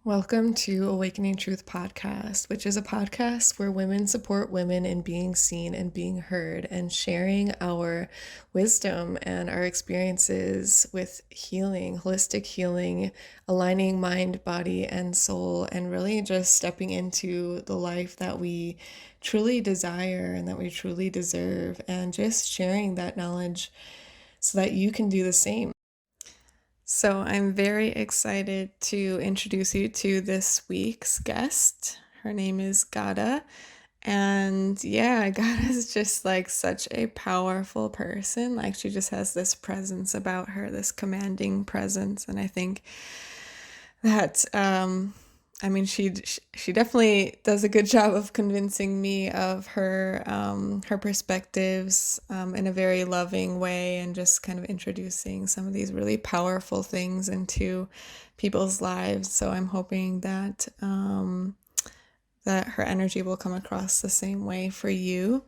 Welcome to Awakening Truth Podcast, which is a podcast where women support women in being seen and being heard and sharing our wisdom and our experiences with healing, holistic healing, aligning mind, body, and soul, and really just stepping into the life that we truly desire and that we truly deserve, and just sharing that knowledge so that you can do the same. So I'm very excited to introduce you to this week's guest. Her name is Ghada. And yeah, Ghada is just like such a powerful person. Like she just has this presence about her, this commanding presence. And I think that she definitely does a good job of convincing me of her perspectives in a very loving way, and just kind of introducing some of these really powerful things into people's lives. So I'm hoping that that her energy will come across the same way for you.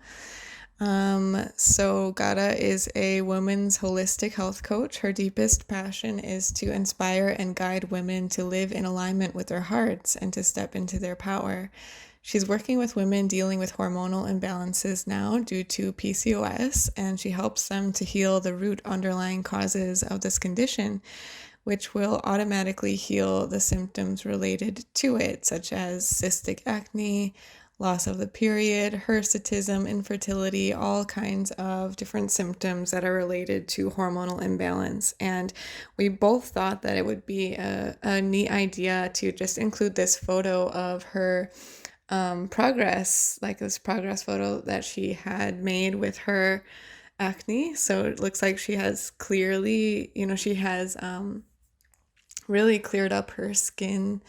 So Ghada is a women's holistic health coach. Her deepest passion is to inspire and guide women to live in alignment with their hearts and to step into their power. She's working with women dealing with hormonal imbalances now due to PCOS, and she helps them to heal the root underlying causes of this condition, which will automatically heal the symptoms related to it, such as cystic acne, loss of the period, hirsutism, infertility, all kinds of different symptoms that are related to hormonal imbalance. And we both thought that it would be a neat idea to just include this photo of her progress, like this progress photo that she had made with her acne. So it looks like she has clearly, she has really cleared up her skin.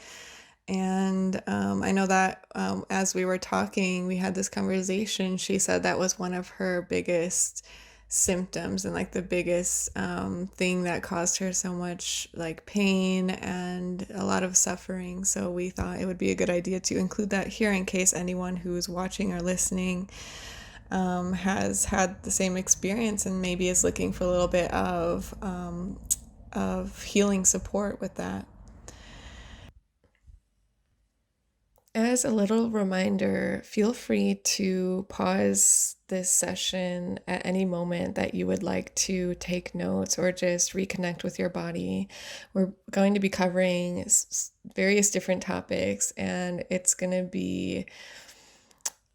And I know that as we were talking, we had this conversation. She said that was one of her biggest symptoms and like the biggest thing that caused her so much like pain and a lot of suffering. So we thought it would be a good idea to include that here in case anyone who's watching or listening has had the same experience and maybe is looking for a little bit of healing support with that. As a little reminder, feel free to pause this session at any moment that you would like to take notes or just reconnect with your body. We're going to be covering various different topics, and it's going to be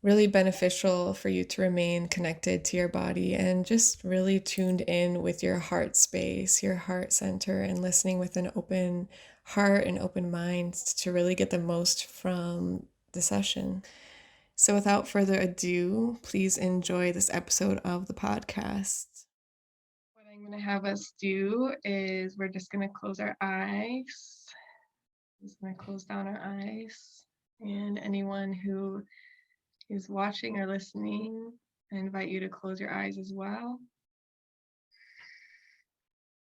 really beneficial for you to remain connected to your body and just really tuned in with your heart space, your heart center, and listening with an open heart and open mind to really get the most from the session. So, without further ado, please enjoy this episode of the podcast. What I'm going to have us do is we're just going to close our eyes. Just going to close down our eyes. And anyone who is watching or listening, I invite you to close your eyes as well.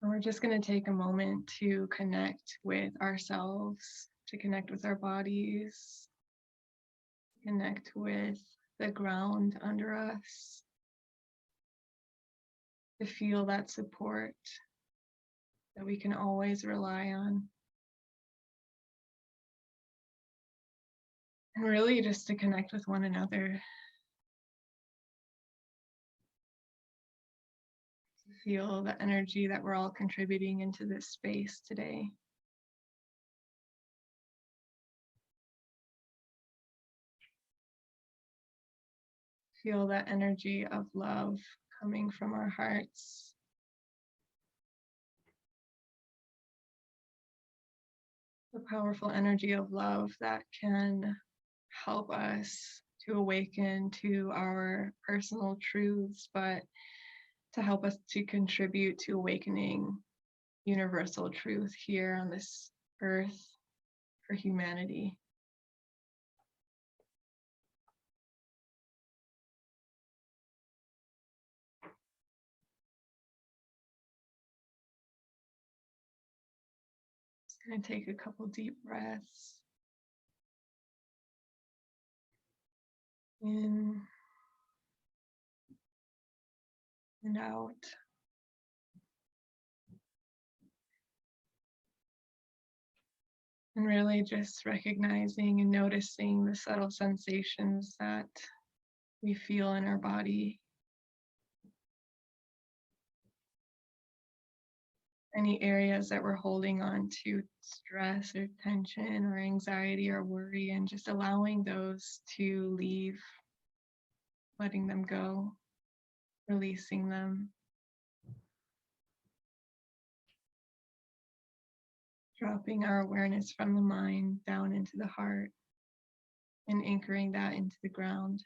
And we're just going to take a moment to connect with ourselves, to connect with our bodies, connect with the ground under us, to feel that support that we can always rely on. And really just to connect with one another. Feel the energy that we're all contributing into this space today. Feel that energy of love coming from our hearts. The powerful energy of love that can help us to awaken to our personal truths, but to help us to contribute to awakening universal truth here on this earth for humanity. Just going to take a couple deep breaths in and out. And really just recognizing and noticing the subtle sensations that we feel in our body. Any areas that we're holding on to stress or tension or anxiety or worry, and just allowing those to leave, letting them go, releasing them. Dropping our awareness from the mind down into the heart and anchoring that into the ground.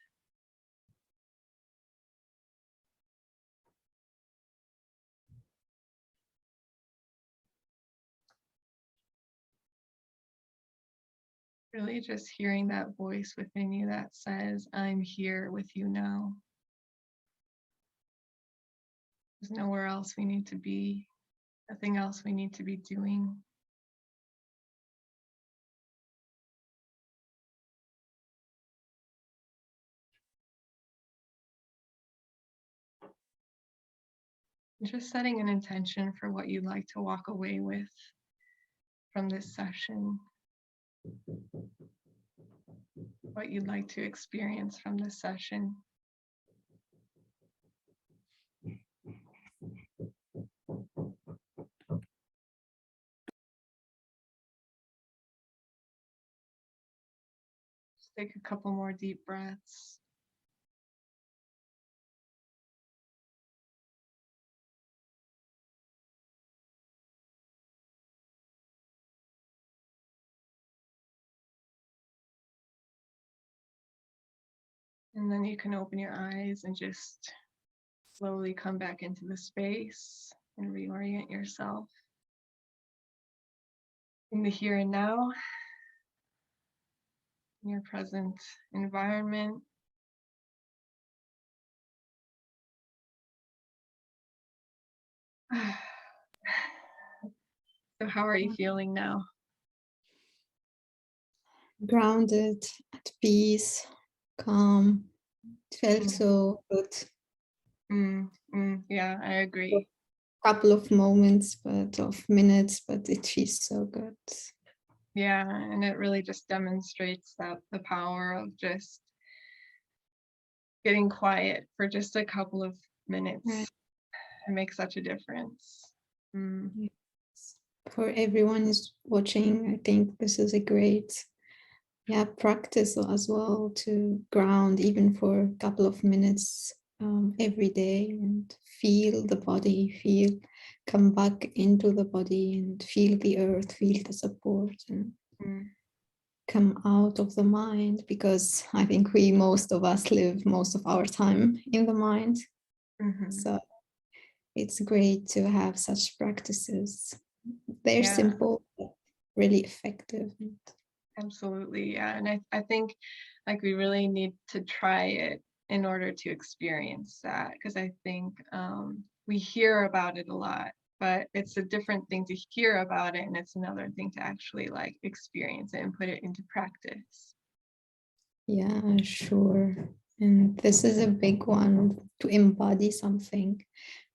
Really just hearing that voice within you that says, I'm here with you now. There's nowhere else we need to be, nothing else we need to be doing. Just setting an intention for what you'd like to walk away with from this session, what you'd like to experience from this session. Just take a couple more deep breaths. And then you can open your eyes and just slowly come back into the space and reorient yourself in the here and now, in your present environment. So how are you feeling now? Grounded, at peace, calm. It felt so good. Yeah, I agree. A couple of moments, but of minutes, but it feels so good. Yeah, and it really just demonstrates that the power of just getting quiet for just a couple of minutes. Right. It makes such a difference. Yes. For everyone who's watching, I think this is a great practice as well, to ground even for a couple of minutes every day and feel the body, come back into the body and feel the earth, feel the support, and come out of the mind, because I think most of us live most of our time in the mind. So it's great to have such practices. They're simple, but really effective. Absolutely, yeah. And I think like we really need to try it in order to experience that, because I think we hear about it a lot, but it's a different thing to hear about it, and it's another thing to actually like experience it and put it into practice. Yeah, sure. And this is a big one, to embody something,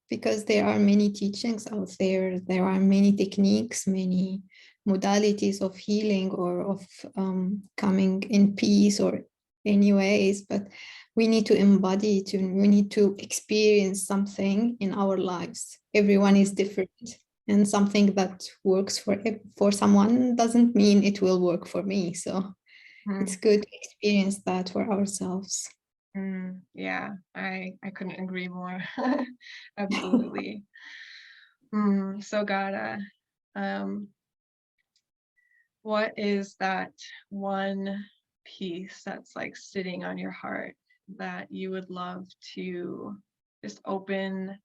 because there are many teachings out there. There are many techniques, many modalities of healing or of coming in peace or any ways, but we need to embody it, and we need to experience something in our lives. Everyone is different, and something that works for someone doesn't mean it will work for me. So it's good to experience that for ourselves. Yeah, I couldn't agree more. Absolutely. So Ghada, what is that one piece that's like sitting on your heart that you would love to just open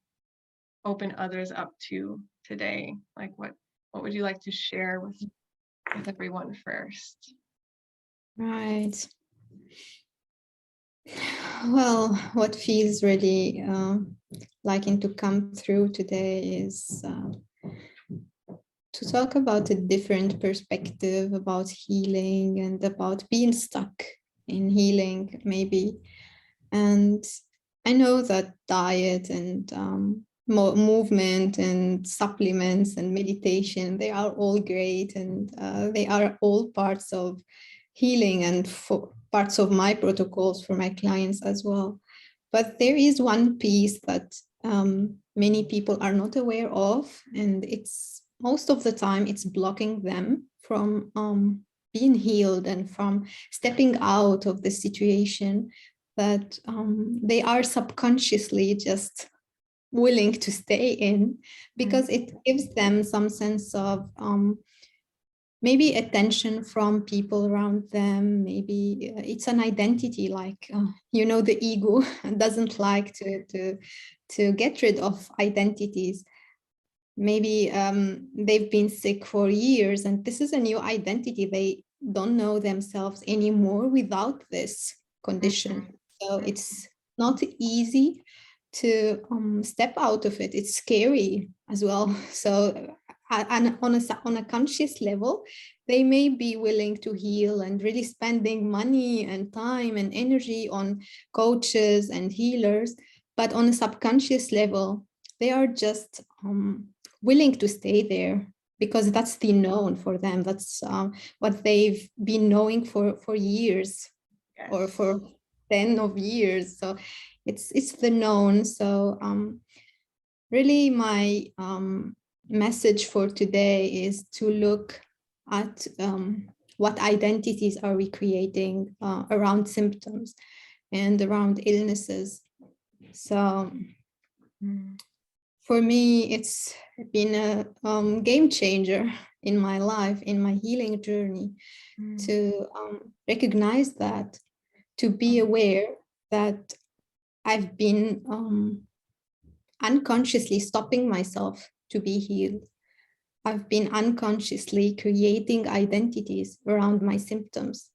others up to today? Like what would you like to share with everyone first? Right. Well, what feels really liking to come through today is to talk about a different perspective about healing and about being stuck in healing, maybe. And I know that diet and movement and supplements and meditation, they are all great, and they are all parts of healing and parts of my protocols for my clients as well. But there is one piece that many people are not aware of, and it's most of the time it's blocking them from being healed and from stepping out of the situation that they are subconsciously just willing to stay in, because it gives them some sense of maybe attention from people around them. Maybe it's an identity, like the ego doesn't like to get rid of identities. Maybe they've been sick for years and this is a new identity. They don't know themselves anymore without this condition. So it's not easy to step out of it. It's scary as well. So and on a conscious level, they may be willing to heal and really spending money and time and energy on coaches and healers. But on a subconscious level, they are just willing to stay there because that's the known for them. That's what they've been knowing for years. Yes. Or for 10 of years. So it's the known. So really my message for today is to look at what identities are we creating around symptoms and around illnesses. So for me, it's been a game changer in my life, in my healing journey, to recognize that, to be aware that I've been unconsciously stopping myself to be healed. I've been unconsciously creating identities around my symptoms.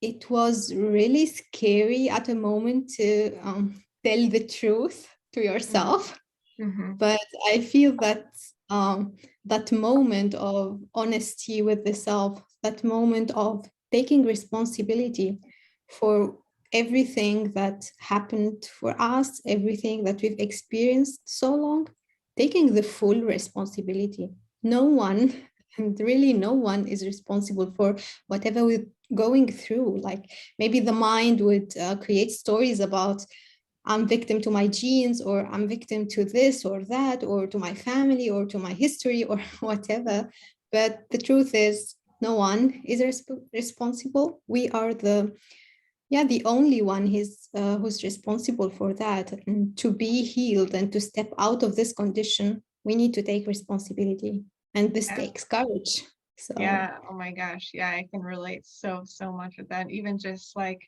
It was really scary at a moment to tell the truth to yourself. But I feel that that moment of honesty with the self, that moment of taking responsibility for everything that happened for us, everything that we've experienced so long, taking the full responsibility. No one, and really no one, is responsible for whatever we're going through. Like maybe the mind would create stories about I'm victim to my genes, or I'm victim to this or that, or to my family, or to my history, or whatever. But the truth is, no one is responsible. We are the only one who's responsible for that. And to be healed and to step out of this condition, we need to take responsibility. And this takes courage. So yeah, oh my gosh, yeah, I can relate so much with that. Even just like,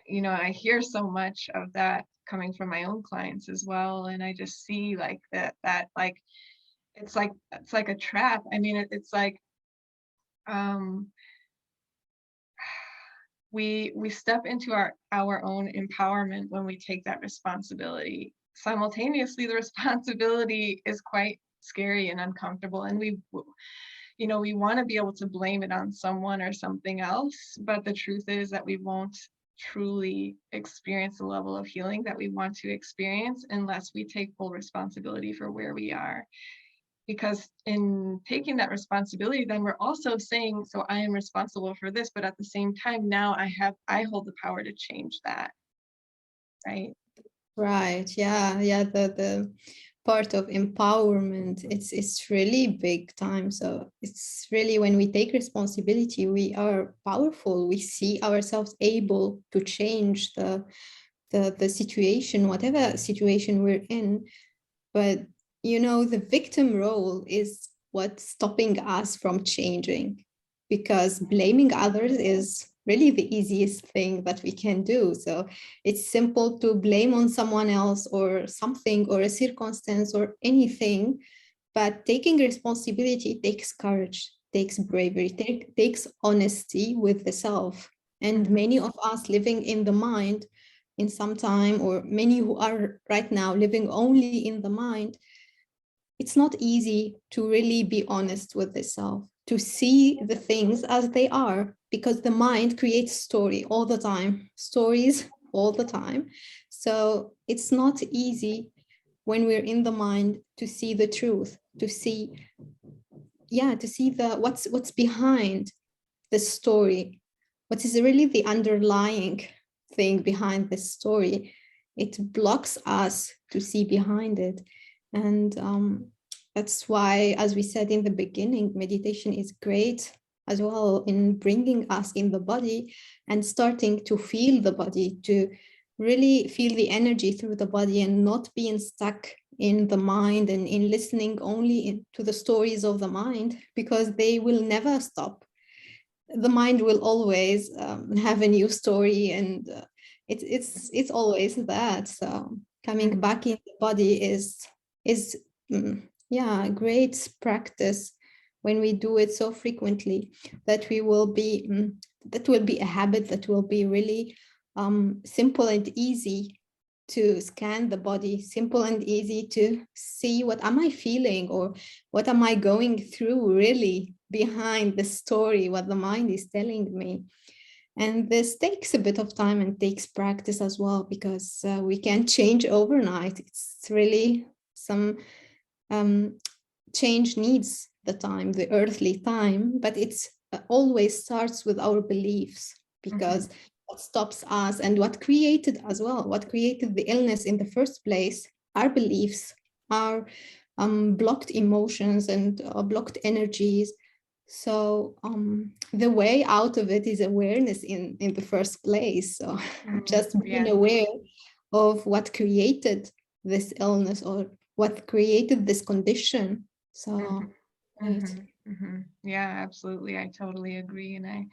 I hear so much of that coming from my own clients as well, and I just see like that like it's like a trap. I mean, it's like we step into our own empowerment when we take that responsibility. Simultaneously, the responsibility is quite scary and uncomfortable, and we want to be able to blame it on someone or something else, but the truth is that we won't truly experience the level of healing that we want to experience unless we take full responsibility for where we are. Because in taking that responsibility, then we're also saying, so I am responsible for this, but at the same time, now I hold the power to change that. Right. Yeah. The part of empowerment, it's really big time. So it's really, when we take responsibility, we are powerful. We see ourselves able to change the situation, whatever situation we're in. But the victim role is what's stopping us from changing, because blaming others is really the easiest thing that we can do. So it's simple to blame on someone else or something or a circumstance or anything, but taking responsibility takes courage, takes bravery, takes honesty with the self. And many of us living in the mind in some time, or many who are right now living only in the mind, it's not easy to really be honest with the self, to see the things as they are, because the mind creates stories all the time. So it's not easy when we're in the mind, to see the truth, to see the what's behind the story, what is really the underlying thing behind this story. It blocks us to see behind it. And that's why, as we said in the beginning, meditation is great as well in bringing us in the body and starting to feel the body, to really feel the energy through the body and not being stuck in the mind and in listening only to the stories of the mind, because they will never stop. The mind will always have a new story, and it's always that. So coming back in the body is yeah, great practice when we do it so frequently, that we will be that will be a habit that will be really simple and easy to scan the body, simple and easy to see what am I feeling or what am I going through really behind the story, what the mind is telling me. And this takes a bit of time and takes practice as well, because we can't change overnight. It's really some change needs the time, the earthly time, but it's always starts with our beliefs, because what stops us and what created as well, what created the illness in the first place, our beliefs, our blocked emotions and blocked energies. So the way out of it is awareness in the first place. So just being aware of what created this illness or what created this condition. So right. Yeah, absolutely. I totally agree. And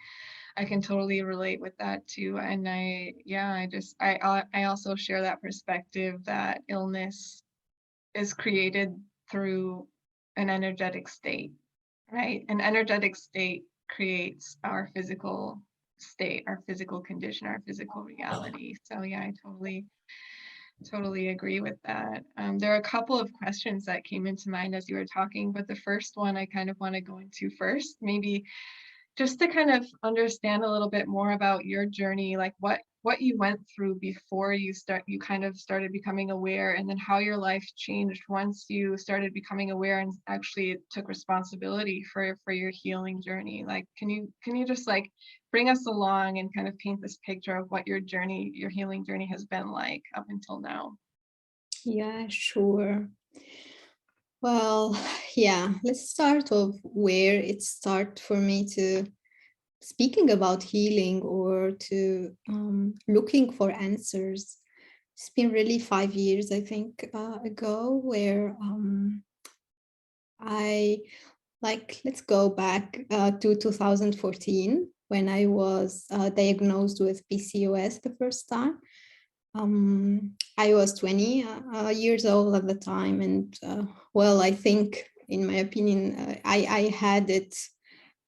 I can totally relate with that too. And I also share that perspective that illness is created through an energetic state, right? An energetic state creates our physical state, our physical condition, our physical reality. So yeah, I totally agree with that. There are a couple of questions that came into mind as you were talking, but the first one I kind of want to go into first, maybe just to kind of understand a little bit more about your journey, like what you went through before you kind of started becoming aware, and then how your life changed once you started becoming aware and actually took responsibility for your healing journey. Like, can you just like bring us along and kind of paint this picture of what your healing journey has been like up until now? Yeah, sure. Well, yeah, let's start of where it started for me to speaking about healing or to looking for answers. It's been really 5 years, I think, ago, where I let's go back to 2014 when I was diagnosed with PCOS the first time. I was 20 years old at the time, and well, I think, in my opinion, I had it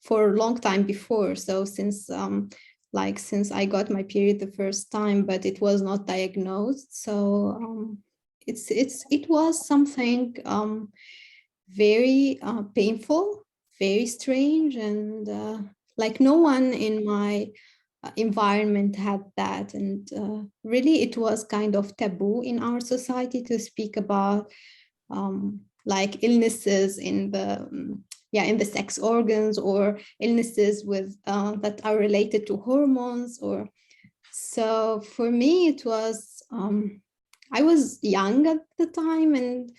for a long time before. So since I got my period the first time, but it was not diagnosed. So it was something very painful, very strange, and like no one in my environment had that. And really, it was kind of taboo in our society to speak about like illnesses in the in the sex organs, or illnesses with that are related to hormones. Or so for me, it was I was young at the time, and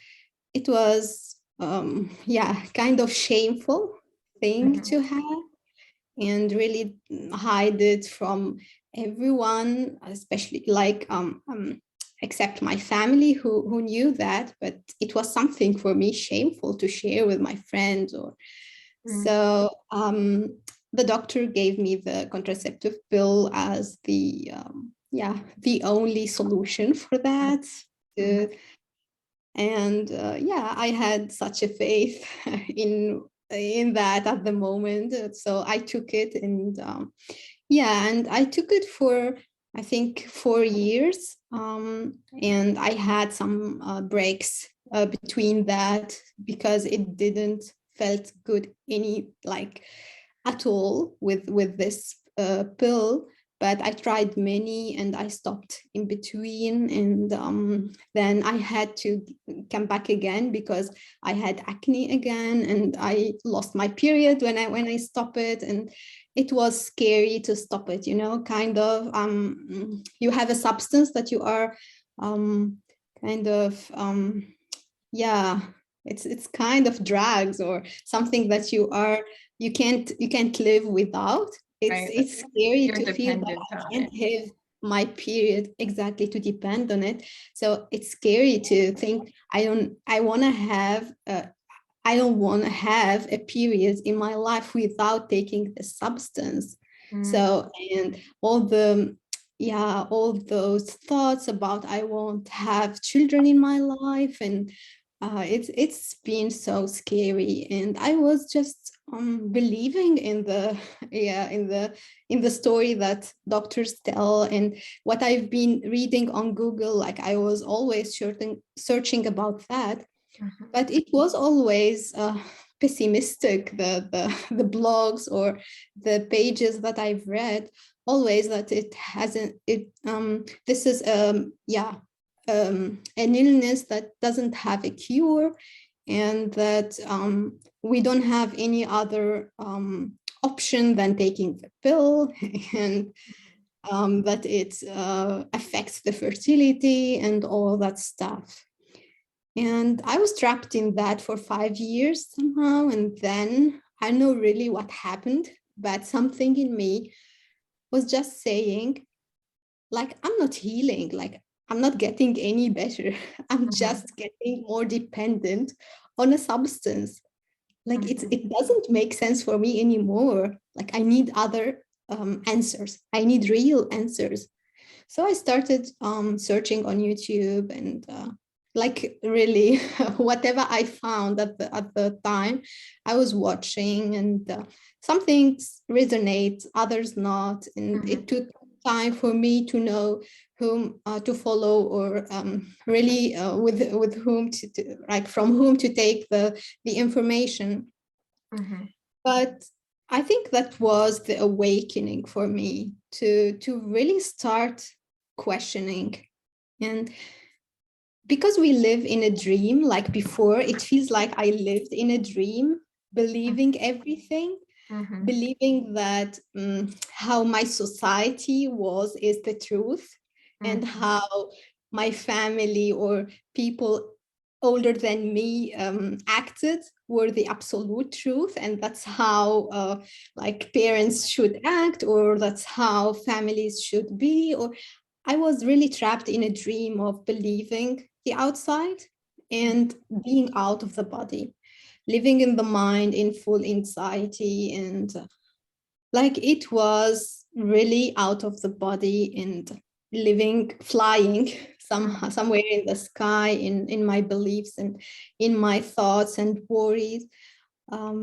it was kind of shameful thing to have, and really hide it from everyone, especially except my family who knew that, but it was something for me shameful to share with my friends. Or so the doctor gave me the contraceptive pill as the only solution for that. And I had such a faith in that at the moment. So I took it, and and I took it for, I think, 4 years. And I had some breaks between that, because it didn't felt good at all with this pill. but I tried many and I stopped in between. And then I had to come back again because I had acne again, and I lost my period when I stopped it. And it was scary to stop it, you know, kind of. You have a substance that you are kind of, yeah, it's kind of drugs or something that you can't live without. Right. It's scary You're to feel that dependent I on it. can't have my period, exactly, to depend on it. So it's scary to think I don't want to have a period in my life without taking the substance. Mm. So, and all those thoughts about I won't have children in my life, and it's been so scary. And I was just believing in the in the story that doctors tell, and what I've been reading on Google. Like, I was always searching about that, Mhm. but it was always pessimistic. The blogs or the pages that I've read, always that it hasn't it this is an illness that doesn't have a cure, and that we don't have any other option than taking the pill, and that it affects the fertility and all that stuff. And I was trapped in that for 5 years somehow. And then I don't know really what happened, but something in me was just saying, like, I'm not healing, like, I'm not getting any better. I'm Mhm. just getting more dependent on a substance. Like, Mhm. it doesn't make sense for me anymore. Like, I need other answers. I need real answers. So I started searching on YouTube, and like, really, whatever I found at the time, I was watching. And some things resonate, others not. And Mhm. it took time for me to know whom to follow, or really with whom like, from whom to take the information. Mhm. But I think that was the awakening for me to really start questioning. And because we live in a dream, like before, it feels like I lived in a dream, believing everything, Mhm. believing that how my society was is the truth, and Mhm. how my family or people older than me acted were the absolute truth, and that's how like, parents should act, or that's how families should be. Or I was really trapped in a dream of believing the outside and being out of the body, living in the mind in full anxiety. And like, it was really out of the body, and living, flying somehow, Mhm. somewhere in the sky, in my beliefs and in my thoughts and worries. um,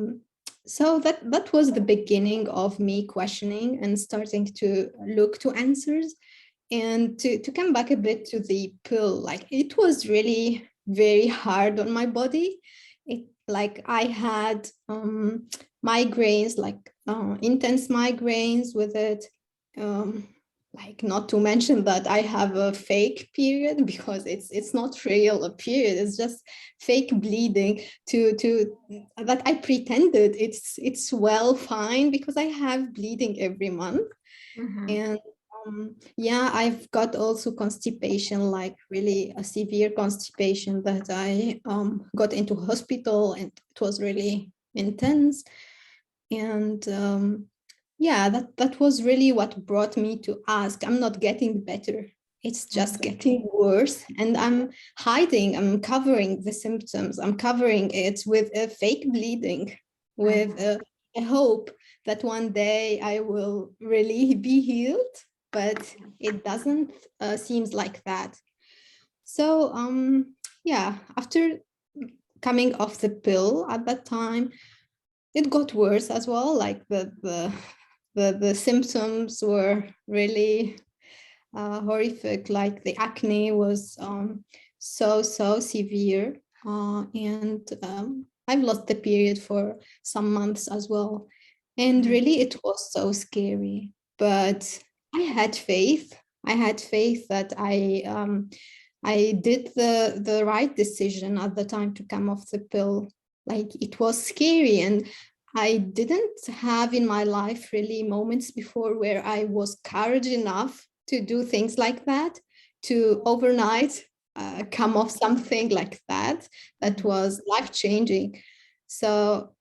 so that was the beginning of me questioning and starting to look to answers. And to come back a bit to the pill, like, it was really very hard on my body. It, like, I had migraines, like intense migraines with it. um, like, not to mention that I have a fake period, because it's not real a period, it's just fake bleeding, to that I pretended it's well, fine, because I have bleeding every month. Mhm. And yeah, I've got also constipation, like really a severe constipation that I got into hospital, and it was really intense. And yeah, that was really what brought me to ask. I'm not getting better. It's just Mhm. getting worse. And I'm covering the symptoms. I'm covering it with a fake bleeding, with Mhm. a hope that one day I will really be healed. But it doesn't seems like that. So yeah, after coming off the pill at that time, it got worse as well. Like, the symptoms were really horrific. Like, the acne was so severe, and I've lost the period for some months as well. And Mhm. really, it was so scary. But I had faith. I had faith that I did the right decision at the time to come off the pill. Like it was scary, and I didn't have in my life really moments before where I was courage enough to do things like that, to overnight come off something like that that was life changing. So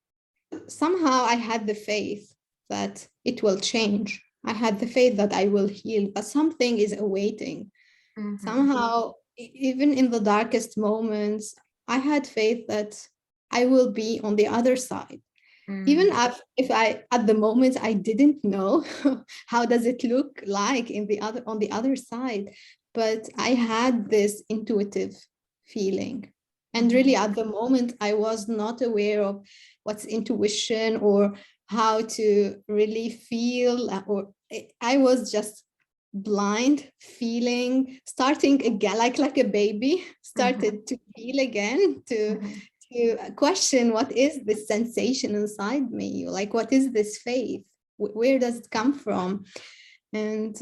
somehow I had the faith that it will change. I had the faith that I will heal, but something is awaiting. Mm-hmm. Somehow, even in the darkest moments, I had faith that I will be on the other side. Even if I, at the moment, I didn't know how does it look like in the other on the other side, but I had this intuitive feeling. And Mm-hmm. really, at the moment, I was not aware of what's intuition or how to really feel, or I was just blind feeling, starting again, like a baby, Mm-hmm. started to feel again, Mm-hmm. to question what is this sensation inside me, like what is this faith, where does it come from? And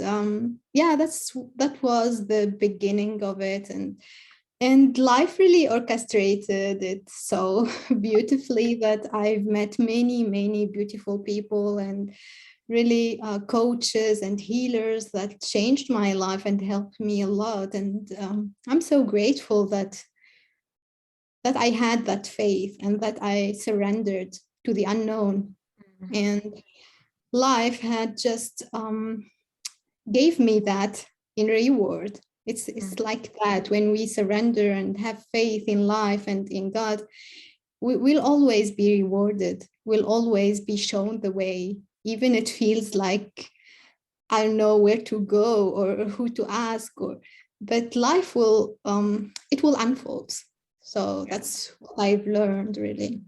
yeah, that was the beginning of it. And life really orchestrated it so beautifully that I've met many beautiful people, and really coaches and healers that changed my life and helped me a lot. And I'm so grateful that I had that faith and that I surrendered to the unknown. And life had just gave me that in reward. It's like that when we surrender and have faith in life and in God, we will always be rewarded. We'll always be shown the way, even it feels like I don't know where to go or who to ask, or but life will it will unfold. So Yeah. that's what I've learned really.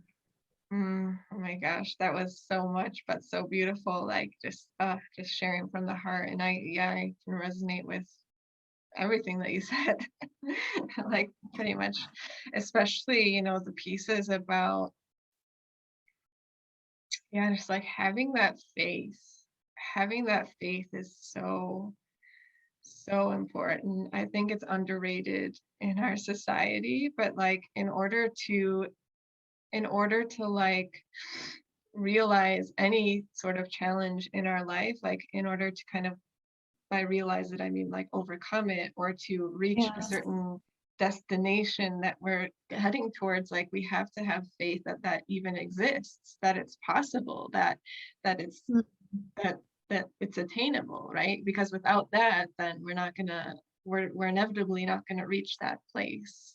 Oh my gosh, that was so much, but so beautiful. Like just sharing from the heart. And I can resonate with everything that you said. Like pretty much, especially, the pieces about, yeah, just like having that faith. Having that faith is so, so important. I think it's underrated in our society, but like in order to like realize any sort of challenge in our life, like in order to kind of, by realize it, I mean like overcome it or to reach a Yeah. certain destination that we're heading towards, like we have to have faith that that even exists, that it's possible, that it's Mm. that that it's attainable, right? Because without that, then we're inevitably not gonna reach that place.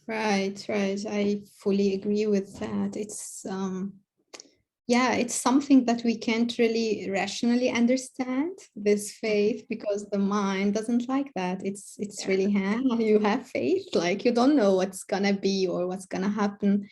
Right, right. I fully agree with that. It's yeah, it's something that we can't really rationally understand, this faith, because the mind doesn't like that. It's Yeah. really, huh? You have faith, like you don't know what's gonna be or what's gonna happen,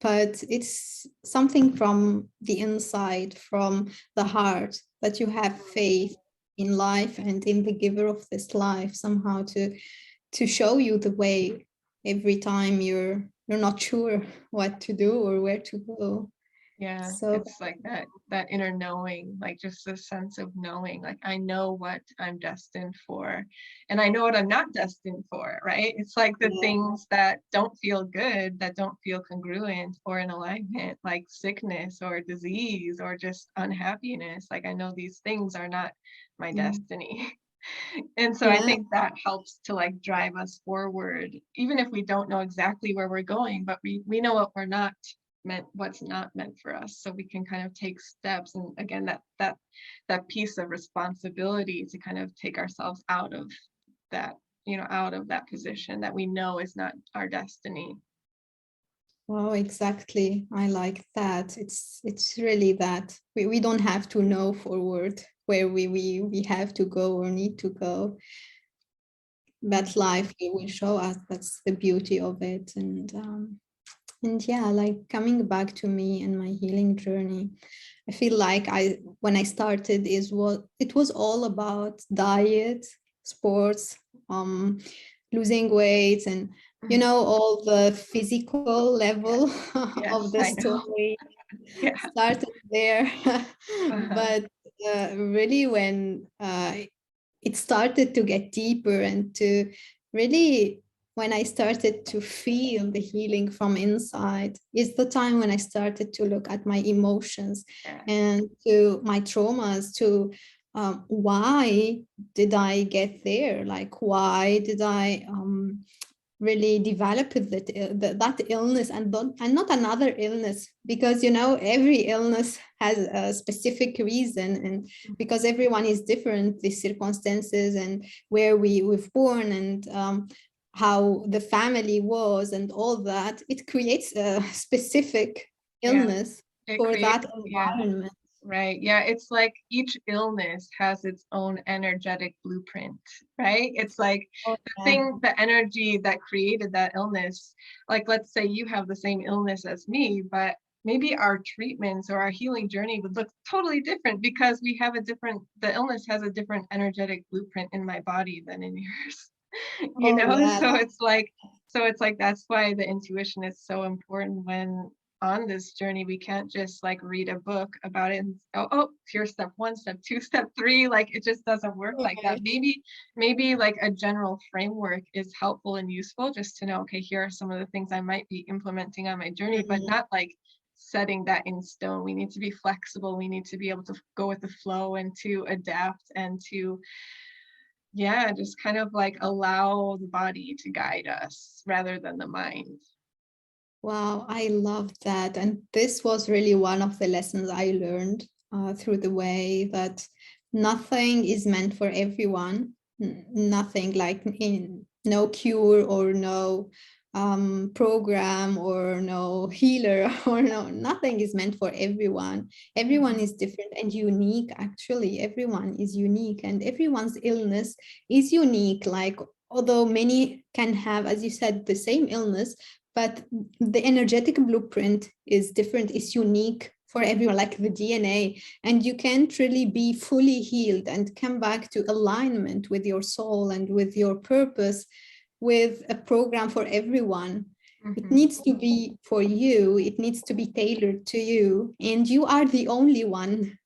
but it's something from the inside, from the heart, that you have faith in life and in the giver of this life, somehow to show you the way every time you're not sure what to do or where to go. Yeah, So it's like that inner knowing, like just the sense of knowing, like I know what I'm destined for and I know what I'm not destined for, right? It's like the yeah, things that don't feel good, that don't feel congruent or in alignment, like sickness or disease or just unhappiness. Like I know these things are not my mm, destiny. And so I yeah, think that helps to like drive us forward, even if we don't know exactly where we're going, but we know what we're not what's not meant for us. So we can kind of take steps. And again, that piece of responsibility to kind of take ourselves that, out of that position that we know is not our destiny. oh, exactly. I like that. It's really that we don't have to know forward where we have to go or need to go. That Mhm. life will show us. That's the beauty of it. And yeah, like coming back to me and my healing journey, I feel like when I started is what it was all about: diet, sports, um, losing weight, and Mhm. all the physical level of Yes, the I know. story Yeah. started there. Uh-huh. But really when it started to get deeper and to really, when I started to feel the healing from inside, is the time when I started to look at my emotions and to my traumas, to why did I get there? Like, why did I really develop that illness, and not another illness, because you know every illness has a specific reason, and because everyone is different, the circumstances and where we've born, and how the family was and all that, it creates a specific Yeah, illness it for creates, that yeah. environment. Right. Yeah. It's like each illness has its own energetic blueprint, right? It's like Oh, the yeah. thing, the energy that created that illness. Like, let's say you have the same illness as me, but maybe our treatments or our healing journey would look totally different because we have a different, the illness has a different energetic blueprint in my body than in yours, you Oh, know? yeah. So it's like that's why the intuition is so important when on this journey. We can't just like read a book about it and oh, here's step one, step two, step three. Like it just doesn't work like that. Right. Maybe like a general framework is helpful and useful just to know, okay, here are some of the things I might be implementing on my journey, but Mhm. not like setting that in stone. We need to be flexible. We need to be able to go with the flow and to adapt and to, yeah, just kind of like allow the body to guide us rather than the mind. Wow, I love that. And this was really one of the lessons I learned through the way that nothing is meant for everyone. Nothing, like no cure or no program or no healer or nothing is meant for everyone. Everyone Mhm. is different and unique. Actually, everyone is unique, and everyone's illness is unique. Like, although many can have, as you said, the same illness, but the energetic blueprint is different, is unique for everyone, like the DNA. And you can't really be fully healed and come back to alignment with your soul and with your purpose with a program for everyone. It Mhm. needs to be for you, it needs to be tailored to you. And you are the only one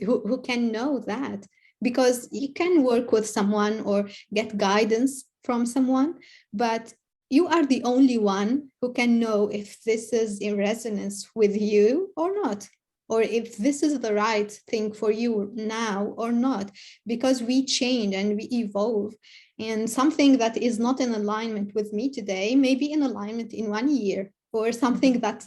who can know that, because you can work with someone or get guidance from someone, but you are the only one who can know if this is in resonance with you or not, or if this is the right thing for you now or not, because we change and we evolve. And something that is not in alignment with me today may be in alignment in 1 year, or something Mhm. that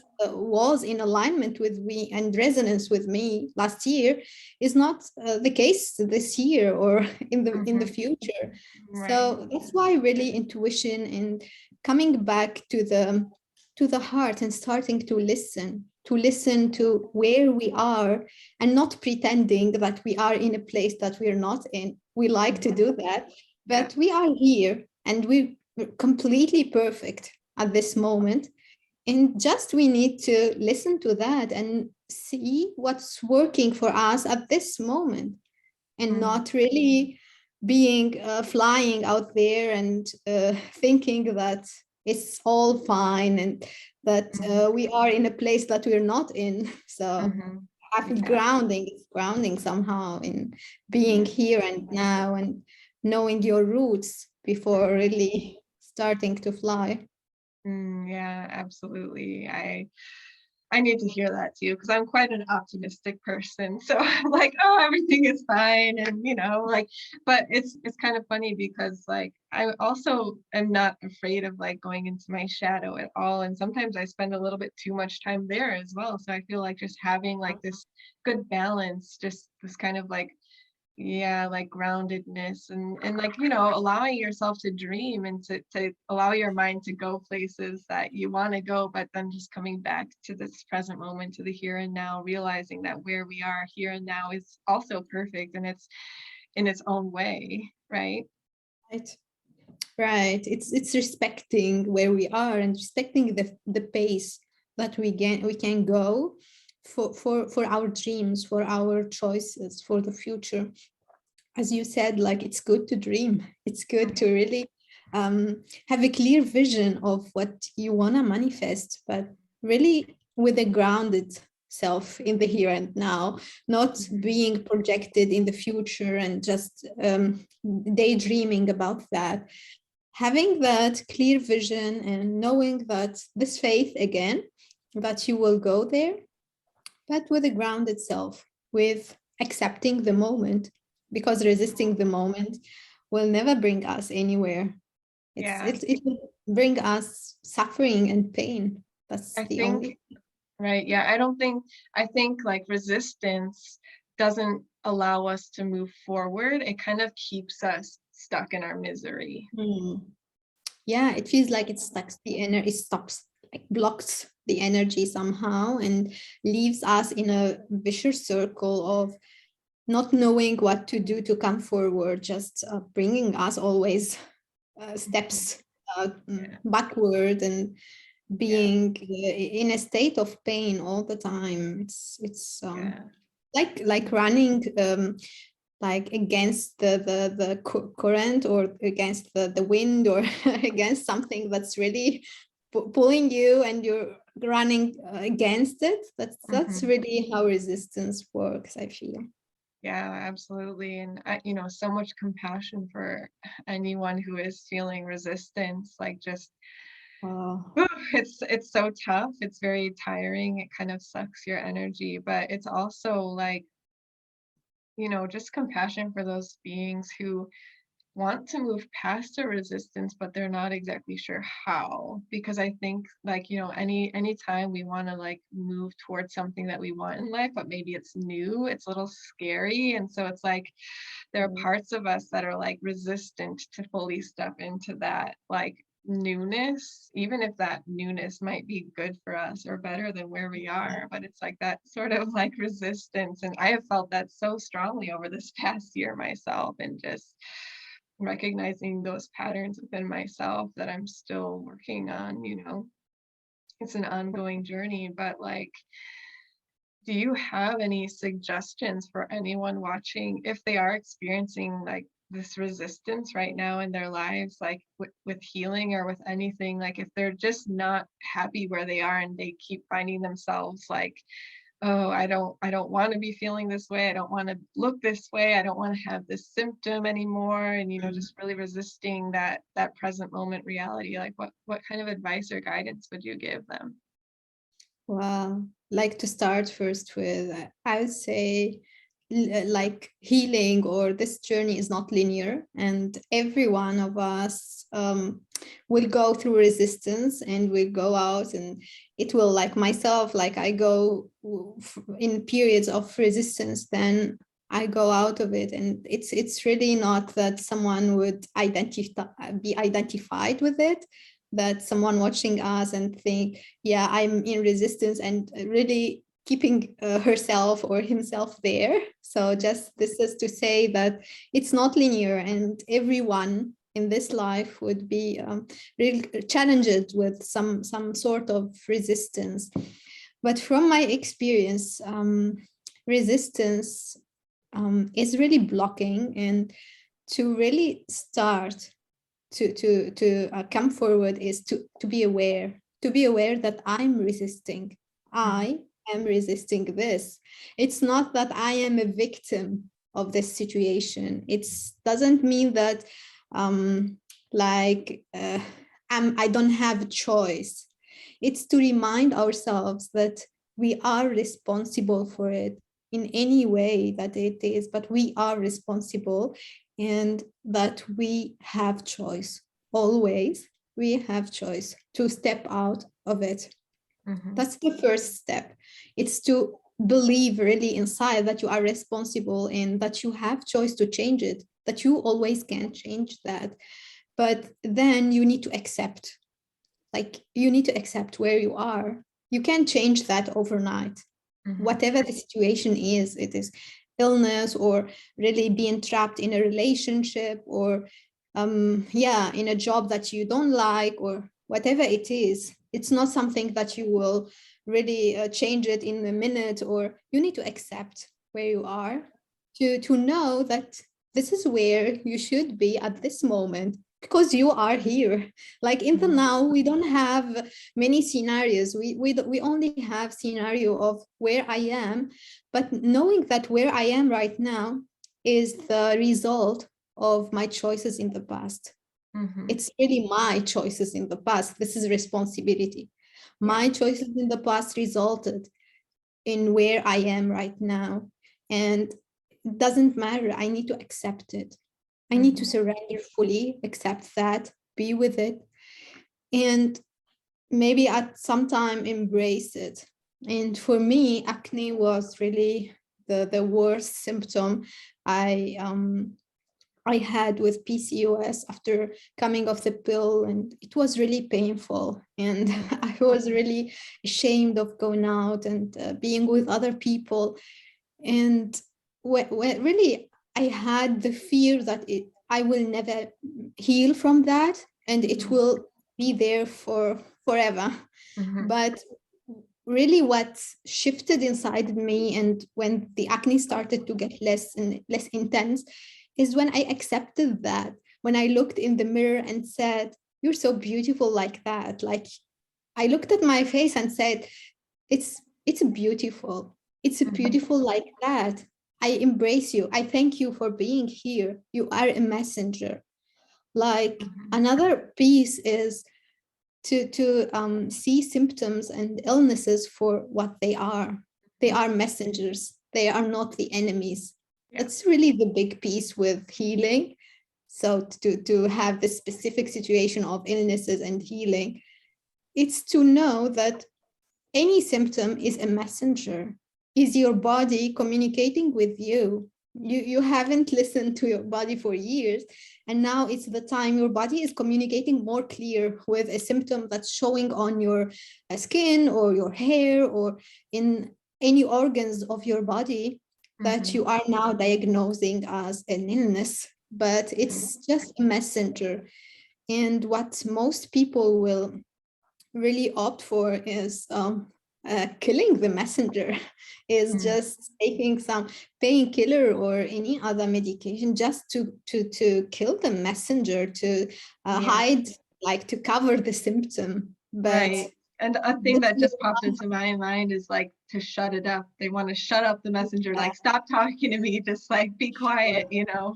was in alignment with me and resonance with me last year is not the case this year or in the Mhm. future. Right. So that's why really intuition and coming back to the heart and starting to listen to where we are, and not pretending that we are in a place that we're not in. We like to Mhm. do that, Yeah. but we are here and we're completely perfect at this moment, and just we need to listen to that and see what's working for us at this moment, and Mm. not really being flying out there and thinking that it's all fine, and that Mhm. we are in a place that we're not in. So Mhm. having Yeah. grounding is grounding somehow in being Yeah. here and now, and knowing your roots before Mhm. really starting to fly. Yeah, absolutely. I need to hear that too because I'm quite an optimistic person. So I'm like, oh, everything is fine, and like, but it's kind of funny because like I also am not afraid of like going into my shadow at all, and sometimes I spend a little bit too much time there as well. So I feel like just having like this good balance, just this kind of like, yeah, like groundedness and like allowing yourself to dream and to allow your mind to go places that you want to go, but then just coming back to this present moment, to the here and now, realizing that where we are here and now is also perfect and it's in its own way, right? Right. Right. It's respecting where we are and respecting the pace that we can go for our dreams, for our choices, for the future. As you said, like, it's good to dream. It's good to really have a clear vision of what you want to manifest, but really with a grounded self in the here and now, not being projected in the future and just daydreaming about that. Having that clear vision and knowing that this faith again, that you will go there, but with the ground itself, with accepting the moment, because resisting the moment will never bring us anywhere. Yeah. It will bring us suffering and pain. That's I the think, only. right. Yeah. I think like resistance doesn't allow us to move forward. It kind of keeps us stuck in our misery. Yeah, it feels like it stops the energy, it stops, like blocks the energy somehow and leaves us in a vicious circle of not knowing what to do to come forward, just bringing us always steps backward and being in a state of pain all the time. It's like running like against the current or against the wind or against something that's really pulling you and you're running against it. That's really how resistance works, I feel. Yeah, absolutely. And so much compassion for anyone who is feeling resistance, like just it's so tough. It's very tiring. It kind of sucks your energy, but it's also like, just compassion for those beings who want to move past a resistance, but they're not exactly sure how. Because I think like, any time we want to like move towards something that we want in life, but maybe it's new, it's a little scary. And so it's like there are parts of us that are like resistant to fully step into that like newness, even if that newness might be good for us or better than where we are. But it's like that sort of like resistance. And I have felt that so strongly over this past year myself, and just recognizing those patterns within myself that I'm still working on. It's an ongoing journey. But like, do you have any suggestions for anyone watching if they are experiencing like this resistance right now in their lives, like with healing or with anything, like if they're just not happy where they are and they keep finding themselves like, oh, I don't want to be feeling this way, I don't want to look this way, I don't want to have this symptom anymore, and just really resisting that present moment reality, like what kind of advice or guidance would you give them? Well, like to start first with, I would say like healing or this journey is not linear, and every one of us will go through resistance and will go out, and it will, like myself, like I go in periods of resistance, then I go out of it, and it's really not that someone would be identified with it, that someone watching us and think, yeah, I'm in resistance, and really keeping herself or himself there. So just this is to say that it's not linear, and everyone in this life would be really challenged with some sort of resistance. But from my experience, resistance is really blocking, and to really start to come forward is to be aware that I'm resisting. I am resisting this. It's not that I am a victim of this situation. It doesn't mean that like I don't have a choice. It's to remind ourselves that we are responsible for it in any way that it is, but we are responsible, and that we have choice. Always we have choice to step out of it. That's the first step. It's to believe really inside that you are responsible and that you have choice to change it, that you always can change that. But then you need to accept, like you need to accept where you are. You can't change that overnight. Whatever the situation is, it is illness or really being trapped in a relationship or in a job that you don't like, or whatever it is, it's not something that you will really change it in a minute, or you need to accept where you are to know that this is where you should be at this moment. because you are here. Like in the now, we don't have many scenarios. We only have scenario of where I am, but knowing that where I am right now is the result of my choices in the past. Mm-hmm. It's really my choices in the past. This is responsibility. My choices in the past resulted in where I am right now. And it doesn't matter. I need to accept it. I need to surrender fully, accept that, be with it, and maybe at some time embrace it. And for me, acne was really the worst symptom I had with PCOS after coming off the pill, and it was really painful. And I was really ashamed of going out and being with other people. And when really I had the fear that I will never heal from that, and it will be there for forever. But really what shifted inside me, and when the acne started to get less and less intense, is when I accepted that, when I looked in the mirror and said, you're so beautiful like that. Like I looked at my face and said, it's beautiful. It's beautiful like that. I embrace you. I thank you for being here. You are a messenger. Like another piece is to see symptoms and illnesses for what they are. They are messengers. They are not the enemies. That's really the big piece with healing. So to have the specific situation of illnesses and healing, it's to know that any symptom is a messenger. Is your body communicating with you? You haven't listened to your body for years, and now it's the time your body is communicating more clear with a symptom that's showing on your skin or your hair or in any organs of your body that you are now diagnosing as an illness, but it's just a messenger. And what most people will really opt for is killing the messenger, is just taking some painkiller or any other medication just to kill the messenger, to hide, like to cover the symptom. But Right. And a thing that just popped into my mind is like to shut it up. They want to shut up the messenger, like stop talking to me, just like be quiet, you know?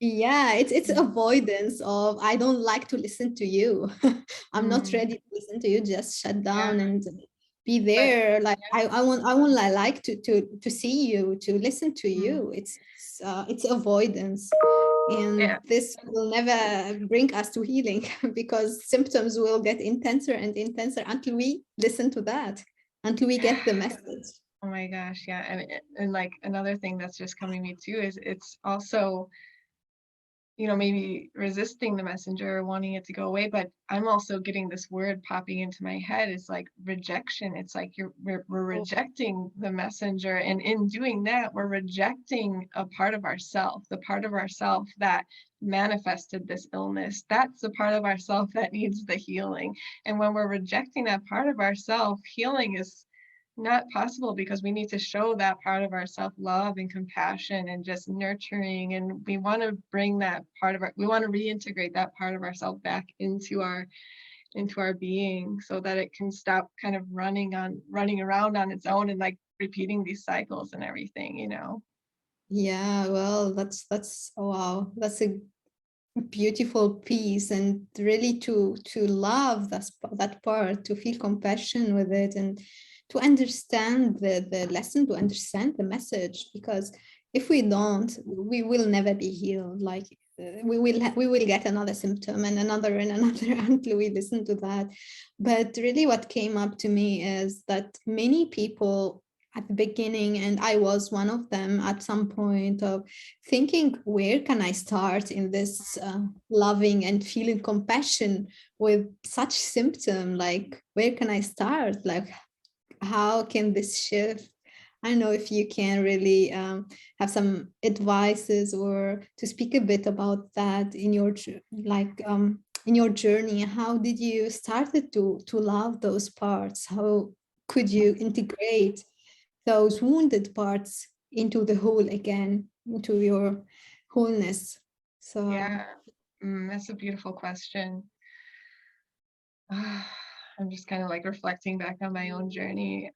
yeah, it's avoidance of, I don't like to listen to you. I'm not ready to listen to you. Just shut Yeah. down and be But there. Like I want like to see you, to listen to you. It's avoidance. And yeah, this will never bring us to healing because symptoms will get intenser and intenser until we listen to that, until we get the message. oh my gosh, yeah. And like another thing that's just coming to me too is it's also, you know, maybe resisting the messenger or wanting it to go away, but I'm also getting this word popping into my head. It's like rejection. It's like we're rejecting the messenger, and in doing that we're rejecting a part of ourself, the part of ourself that manifested this illness. That's the part of ourself that needs the healing. And when we're rejecting that part of ourself, healing is not possible, because we need to show that part of our self-love and compassion and just nurturing, and we want to bring that part of our, we want to reintegrate that part of ourself back into our being, so that it can stop kind of running around on its own and like repeating these cycles and everything, you know. Yeah, well, that's oh, wow, that's a beautiful piece, and really to love that part, to feel compassion with it, and to understand the lesson, to understand the message, because if we don't, we will never be healed. Like we will get another symptom and another until we listen to that. But really what came up to me is that many people at the beginning, and I was one of them at some point, of thinking, where can I start in this loving and feeling compassion with such symptom? Like, where can I start? Like, how can this shift? I don't know if you can really have some advices or to speak a bit about that in your in your journey. How did you started to love those parts? How could you integrate those wounded parts into the whole again, into your wholeness? So Yeah, That's a beautiful question. I'm just kind of like reflecting back on my own journey.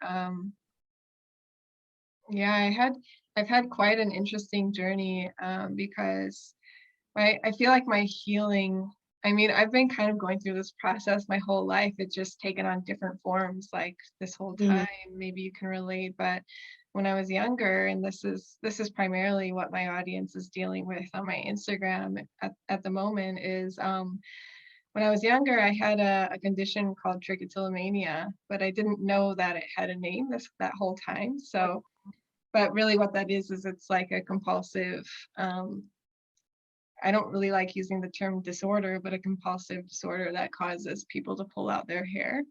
Yeah, I've had quite an interesting journey, because I feel like my healing, I mean, I've been kind of going through this process my whole life. It's just taken on different forms like this whole Mm, time. Maybe you can relate, but when I was younger, and this is primarily what my audience is dealing with on my Instagram at the moment, is when I was younger, I had a condition called trichotillomania, but I didn't know that it had a name that whole time. So, but really what that is it's like a compulsive, um, I don't really like using the term disorder, but a compulsive disorder that causes people to pull out their hair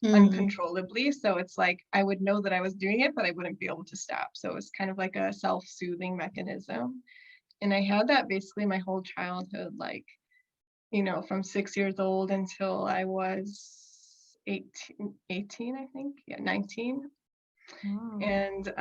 mm, uncontrollably. So it's like I would know that I was doing it, but I wouldn't be able to stop. So it's kind of like a self-soothing mechanism. And I had that basically my whole childhood, like, from 6 years old until I was 18, I think. Yeah, 19. wow. And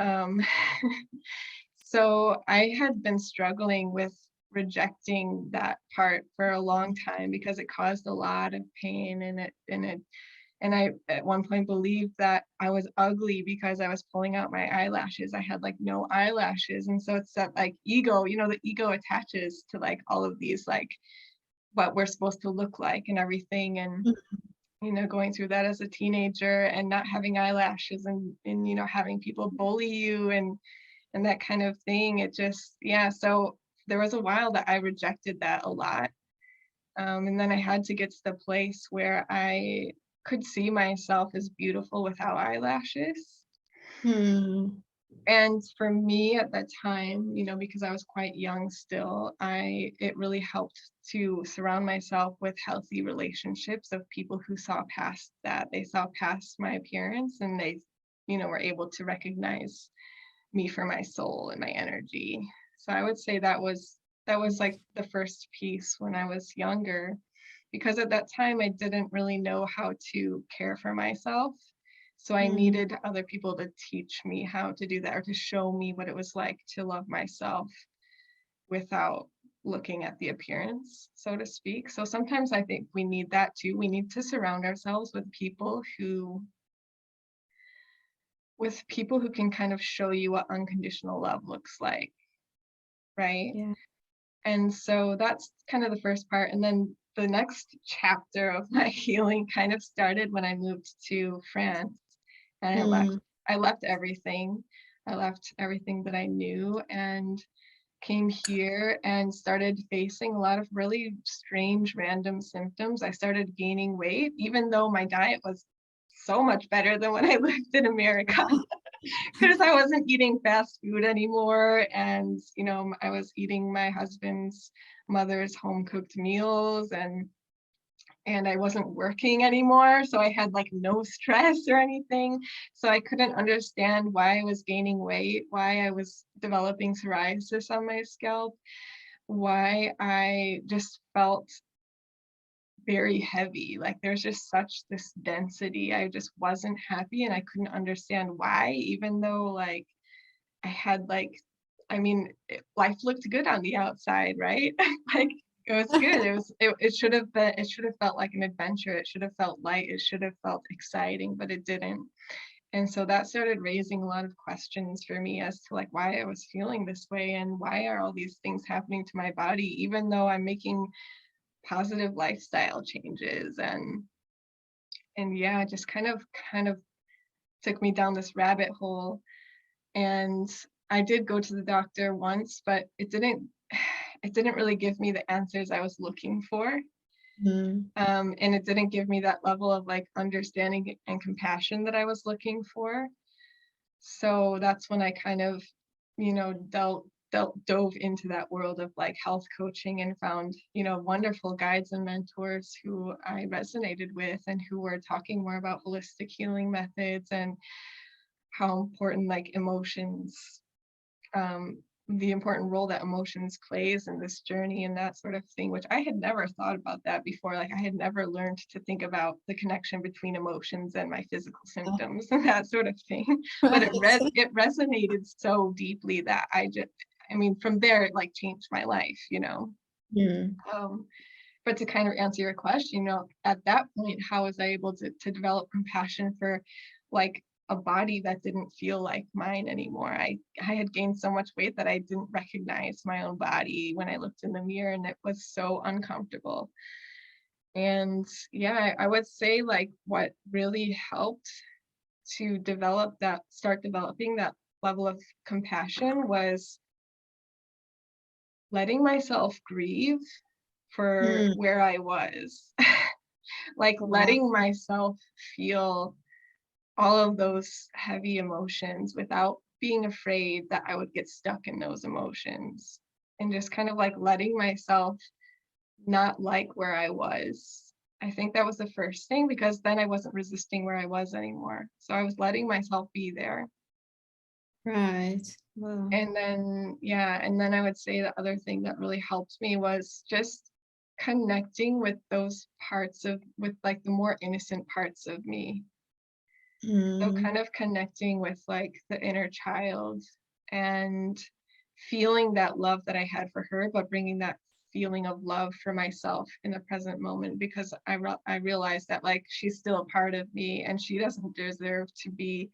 so I had been struggling with rejecting that part for a long time because it caused a lot of pain, and I at one point believed that I was ugly because I was pulling out my eyelashes. I had like no eyelashes. And so it's that like ego, the ego attaches to like all of these like what we're supposed to look like and everything. And going through that as a teenager and not having eyelashes, and having people bully you and that kind of thing. It just, yeah. So there was a while that I rejected that a lot. And then I had to get to the place where I could see myself as beautiful without eyelashes. Mm, And for me at that time, because I was quite young still, it really helped to surround myself with healthy relationships of people who saw past that. They saw past my appearance, and they, were able to recognize me for my soul and my energy. So I would say that was like the first piece when I was younger, because at that time I didn't really know how to care for myself. So I mm, needed other people to teach me how to do that, or to show me what it was like to love myself without looking at the appearance, so to speak. So sometimes I think we need that too. We need to surround ourselves with people who can kind of show you what unconditional love looks like, right? yeah. And so that's kind of the first part. And then the next chapter of my healing kind of started when I moved to France, and Mm, I left everything. I left everything that I knew and came here and started facing a lot of really strange random symptoms. I started gaining weight, even though my diet was so much better than when I lived in America, wow. because I wasn't eating fast food anymore. And, I was eating my husband's mother's home cooked meals, and I wasn't working anymore. So I had like no stress or anything. So I couldn't understand why I was gaining weight, why I was developing psoriasis on my scalp, why I just felt very heavy. Like there's just such this density. I just wasn't happy, and I couldn't understand why, even though like I had like, I mean, life looked good on the outside, right? Like it was good. It should have been, it should have felt like an adventure. It should have felt light. It should have felt exciting, but it didn't. And so that started raising a lot of questions for me as to like why I was feeling this way, and why are all these things happening to my body, even though I'm making positive lifestyle changes. And yeah, it just kind of took me down this rabbit hole. And I did go to the doctor once, but it didn't really give me the answers I was looking for. Mm, And it didn't give me that level of like understanding and compassion that I was looking for. So that's when I kind of, dove into that world of like health coaching, and found, wonderful guides and mentors who I resonated with, and who were talking more about holistic healing methods, and how important like emotions, um, the important role that emotions plays in this journey, and that sort of thing, which I had never thought about that before. Like I had never learned to think about the connection between emotions and my physical oh, symptoms and that sort of thing. But right. it resonated so deeply that I mean, from there, it like changed my life. Mm. But to kind of answer your question, at that point, how was I able to develop compassion for like a body that didn't feel like mine anymore? I had gained so much weight that I didn't recognize my own body when I looked in the mirror, and it was so uncomfortable. And yeah, I would say like what really helped to start developing that level of compassion was letting myself grieve for Mm. where I was. Like Wow. letting myself feel all of those heavy emotions without being afraid that I would get stuck in those emotions, and just kind of like letting myself not like where I was. I think that was the first thing, because then I wasn't resisting where I was anymore. So I was letting myself be there. Right. Wow. And then, yeah, and then I would say the other thing that really helped me was just connecting with with like the more innocent parts of me. So Mm. kind of connecting with like the inner child and feeling that love that I had for her, but bringing that feeling of love for myself in the present moment, because I realized that like she's still a part of me and she doesn't deserve to be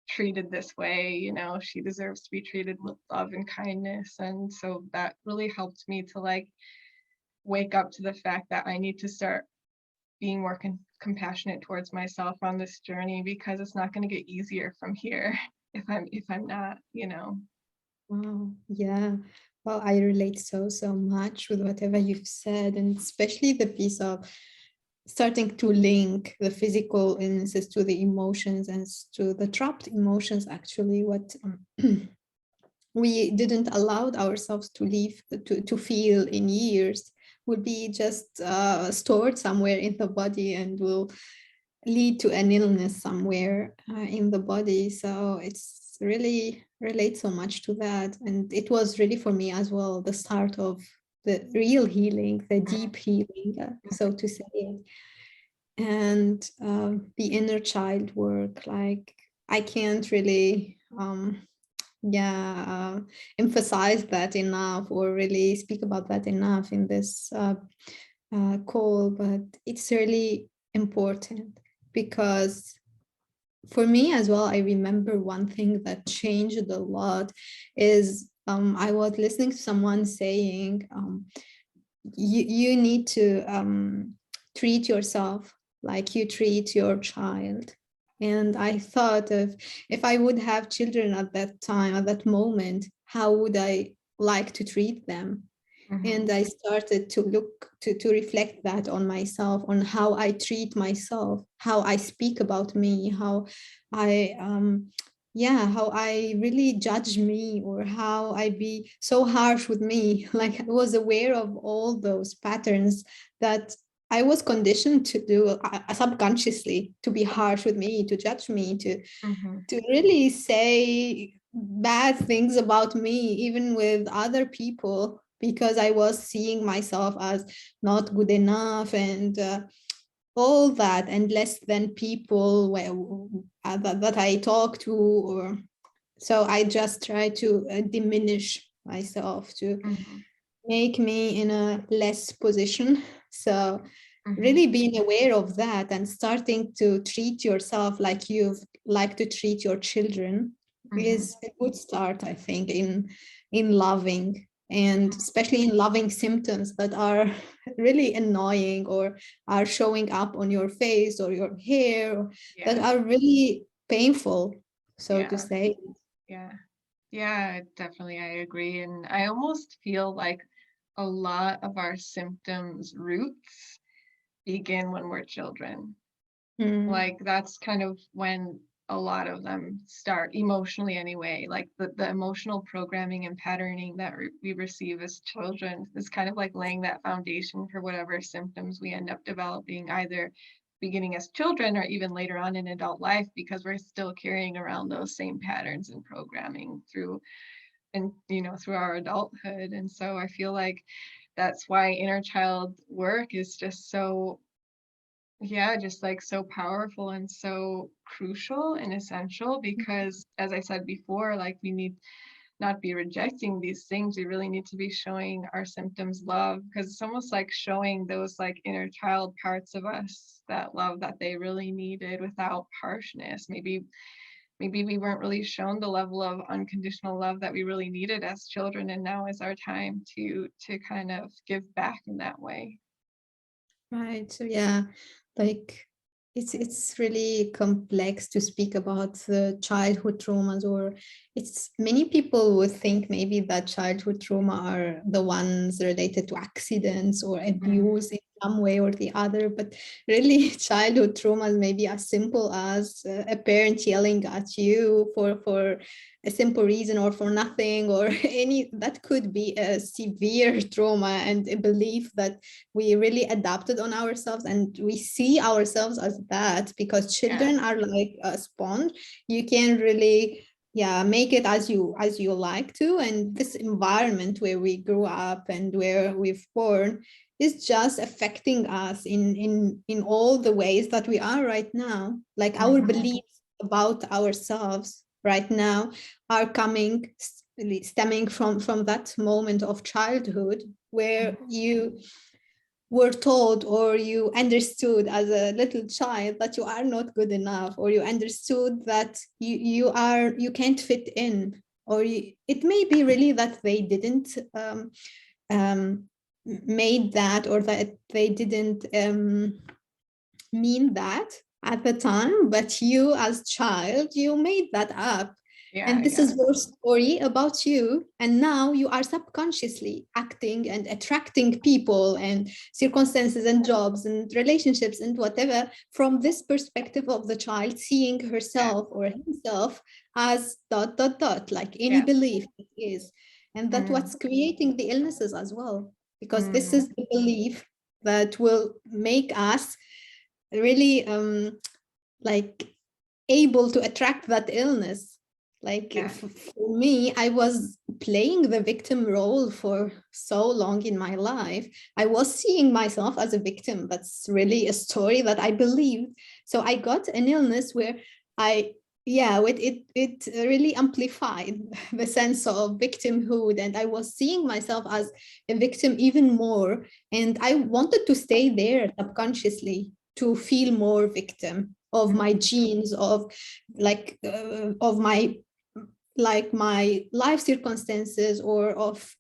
treated this way. She deserves to be treated with love and kindness. And so that really helped me to like wake up to the fact that I need to start being more compassionate towards myself on this journey, because it's not going to get easier from here if I'm not. Wow. Yeah. Well, I relate so much with whatever you've said, and especially the piece of starting to link the physical illnesses to the emotions and to the trapped emotions, actually, what we didn't allow ourselves to live, to feel in years, will be just stored somewhere in the body and will lead to an illness somewhere in the body. So it's really relate so much to that. And it was really for me as well the start of the real healing, the deep healing, so to say. And the inner child work, like I can't really yeah emphasize that enough or really speak about that enough in this call, but it's really important because for me as well, I remember one thing that changed a lot is I was listening to someone saying you need to treat yourself like you treat your child. And I thought of if I would have children at that time, at that moment, how would I like to treat them? And Mhm. I started to look to reflect that on myself, on how I treat myself, how I speak about me, how I how I really judge me, or how I be so harsh with me. Like I was aware of all those patterns that I was conditioned to do subconsciously, to be harsh with me, to judge me, Mhm. to really say bad things about me, even with other people, because I was seeing myself as not good enough and all that, and less than people that I talk to. Or so I just try to diminish myself to Mhm. make me in a less position. So Mhm. really being aware of that and starting to treat yourself like you've like to treat your children Mhm. is a good start, I think, in loving, and especially in loving symptoms that are really annoying or are showing up on your face or your hair, that Yeah. are really painful, so to Yeah. say. Yeah. Yeah, definitely. I agree. And I almost feel like a lot of our symptoms roots begin when we're children. Mm, Like that's kind of when a lot of them start emotionally anyway. Like the emotional programming and patterning that we receive as children is kind of like laying that foundation for whatever symptoms we end up developing, either beginning as children or even later on in adult life, because we're still carrying around those same patterns and programming through our adulthood. And so I feel like that's why inner child work is just so, yeah, just like so powerful and so crucial and essential, because as I said before, like we need not be rejecting these things. We really need to be showing our symptoms love, because it's almost like showing those like inner child parts of us that love that they really needed without harshness. Maybe we weren't really shown the level of unconditional love that we really needed as children, and now is our time to kind of give back in that way. Right. So yeah, like it's really complex to speak about the childhood traumas, or it's many people would think maybe that childhood trauma are the ones related to accidents or abuse in some way or the other, but really childhood traumas may be as simple as a parent yelling at you for a simple reason or for nothing, or any that could be a severe trauma and a belief that we really adapted on ourselves, and we see ourselves as that because children are like a sponge. You can really make it as you like to, and this environment where we grew up and where we've born is just affecting us in all the ways that we are right now. Like our beliefs about ourselves right now are stemming from that moment of childhood where you were told or you understood as a little child that you are not good enough, or you understood that you can't fit in, or it may be really that they didn't um, made that, or that they didn't mean that at the time, but you as child you made that up, and this is your story about you, and now you are subconsciously acting and attracting people and circumstances and jobs and relationships and whatever from this perspective of the child seeing herself or himself as ... like any belief it is. And that's what's creating the illnesses as well, because this is the belief that will make us really like able to attract that illness. Like for me, I was playing the victim role for so long in my life. I was seeing myself as a victim. That's really a story that I believed. So I got an illness where it really amplified the sense of victimhood, and I was seeing myself as a victim even more, and I wanted to stay there subconsciously to feel more victim of my genes, of my life circumstances, or of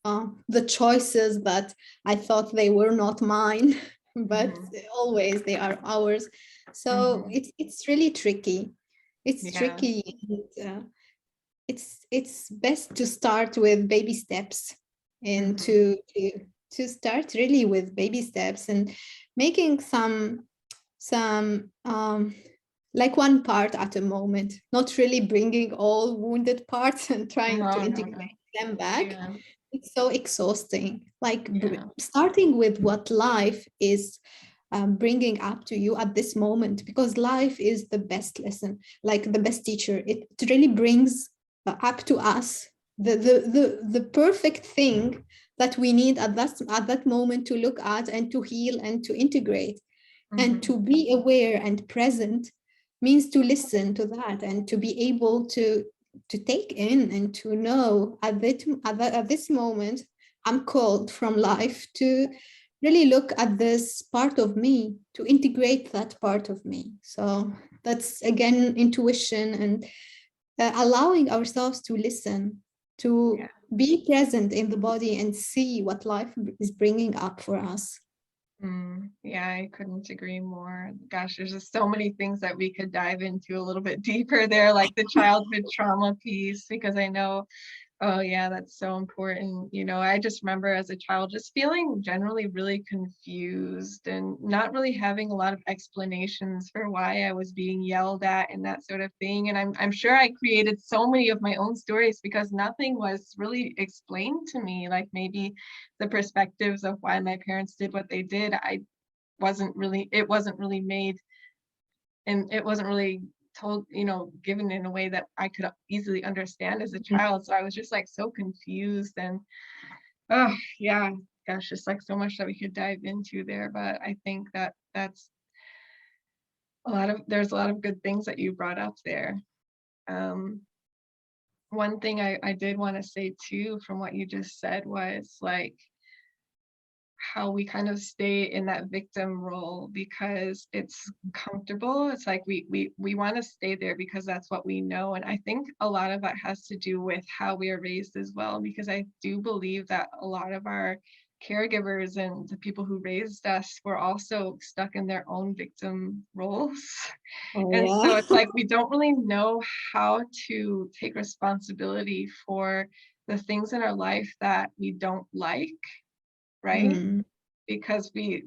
the choices that I thought they were not mine, but always they are ours. So it's really tricky. It's tricky. And, it's best to start with baby steps, and to start really with baby steps and making some like one part at a moment, not really bringing all wounded parts and trying to integrate them back. It's so exhausting. Like starting with what life is bringing up to you at this moment, because life is the best lesson, like the best teacher. It really brings up to us the perfect thing that we need at that moment to look at and to heal and to integrate. And to be aware and present means to listen to that and to be able to take in and to know at this moment I'm called from life to really look at this part of me, to integrate that part of me. So that's again intuition, and allowing ourselves to listen, to be present in the body and see what life is bringing up for us. Yeah, I couldn't agree more. Gosh, there's just so many things that we could dive into a little bit deeper there, like the childhood trauma piece, because I know, oh yeah, that's so important. You know, I just remember as a child just feeling generally really confused and not really having a lot of explanations for why I was being yelled at and that sort of thing. And I'm sure I created so many of my own stories because nothing was really explained to me. Like maybe the perspectives of why my parents did what they did, it wasn't really made, and it wasn't really told, you know, given in a way that I could easily understand as a child. So I was just like so confused, and oh yeah, gosh, just like so much that we could dive into there. But I think that there's a lot of good things that you brought up there. one thing I did want to say too from what you just said was like how we kind of stay in that victim role because it's comfortable. It's like we want to stay there because that's what we know. And I think a lot of that has to do with how we are raised as well, because I do believe that a lot of our caregivers and the people who raised us were also stuck in their own victim roles. Oh And so yeah. it's like we don't really know how to take responsibility for the things in our life that we don't like, right? Mm. Because we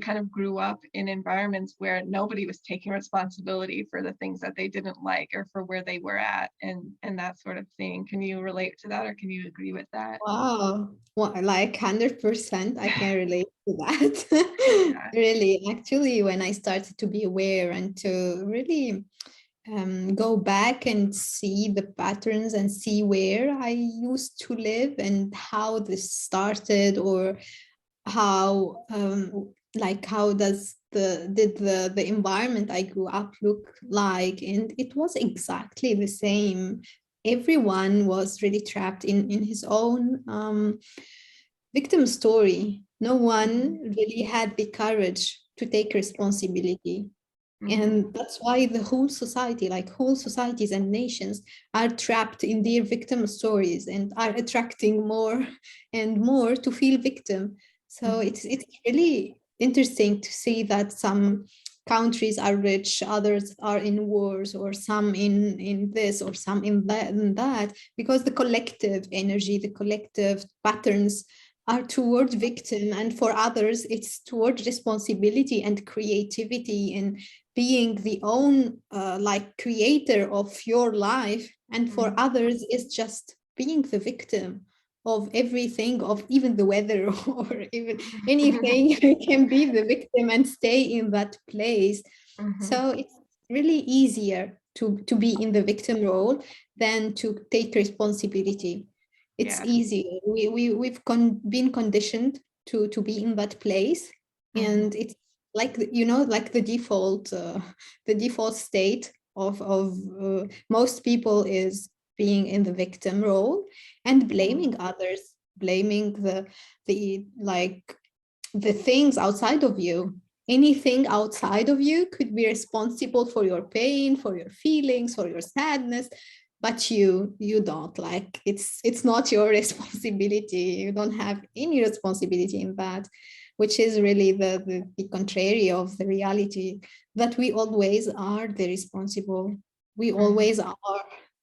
kind of grew up in environments where nobody was taking responsibility for the things that they didn't like or for where they were at and that sort of thing. Can you relate to that or can you agree with that? Wow. Well, like 100%, I can relate to that. Yeah. Really, actually, when I started to be aware and to really go back and see the patterns and see where I used to live and how this started, or how like how does the environment I grew up look like, and it was exactly the same. Everyone was really trapped in his own victim story. No Mhm, one really had the courage to take responsibility, mhm, and that's why the whole society, like whole societies and nations, are trapped in their victim stories and are attracting more and more to feel victim. So mhm, it's really interesting to see that some countries are rich, others are in wars, or some in this or some in that, because the collective energy, the collective patterns are toward victim, and for others it's toward responsibility and creativity and being the own like creator of your life, and for mhm, others is just being the victim of everything, of even the weather or even mhm, anything. You can be the victim and stay in that place. mhm. So it's really easier to be in the victim role than to take responsibility. It's Yeah. easier. We've been conditioned to be in that place, Mhm, and it's like like the default state of most people is being in the victim role and mhm, blaming others, blaming the like the things outside of you. Anything outside of you could be responsible for your pain, for your feelings, for your sadness, but you don't. Like it's not your responsibility. You don't have any responsibility in that, which is really the contrary of the reality, that we always are the responsible. We mhm, always are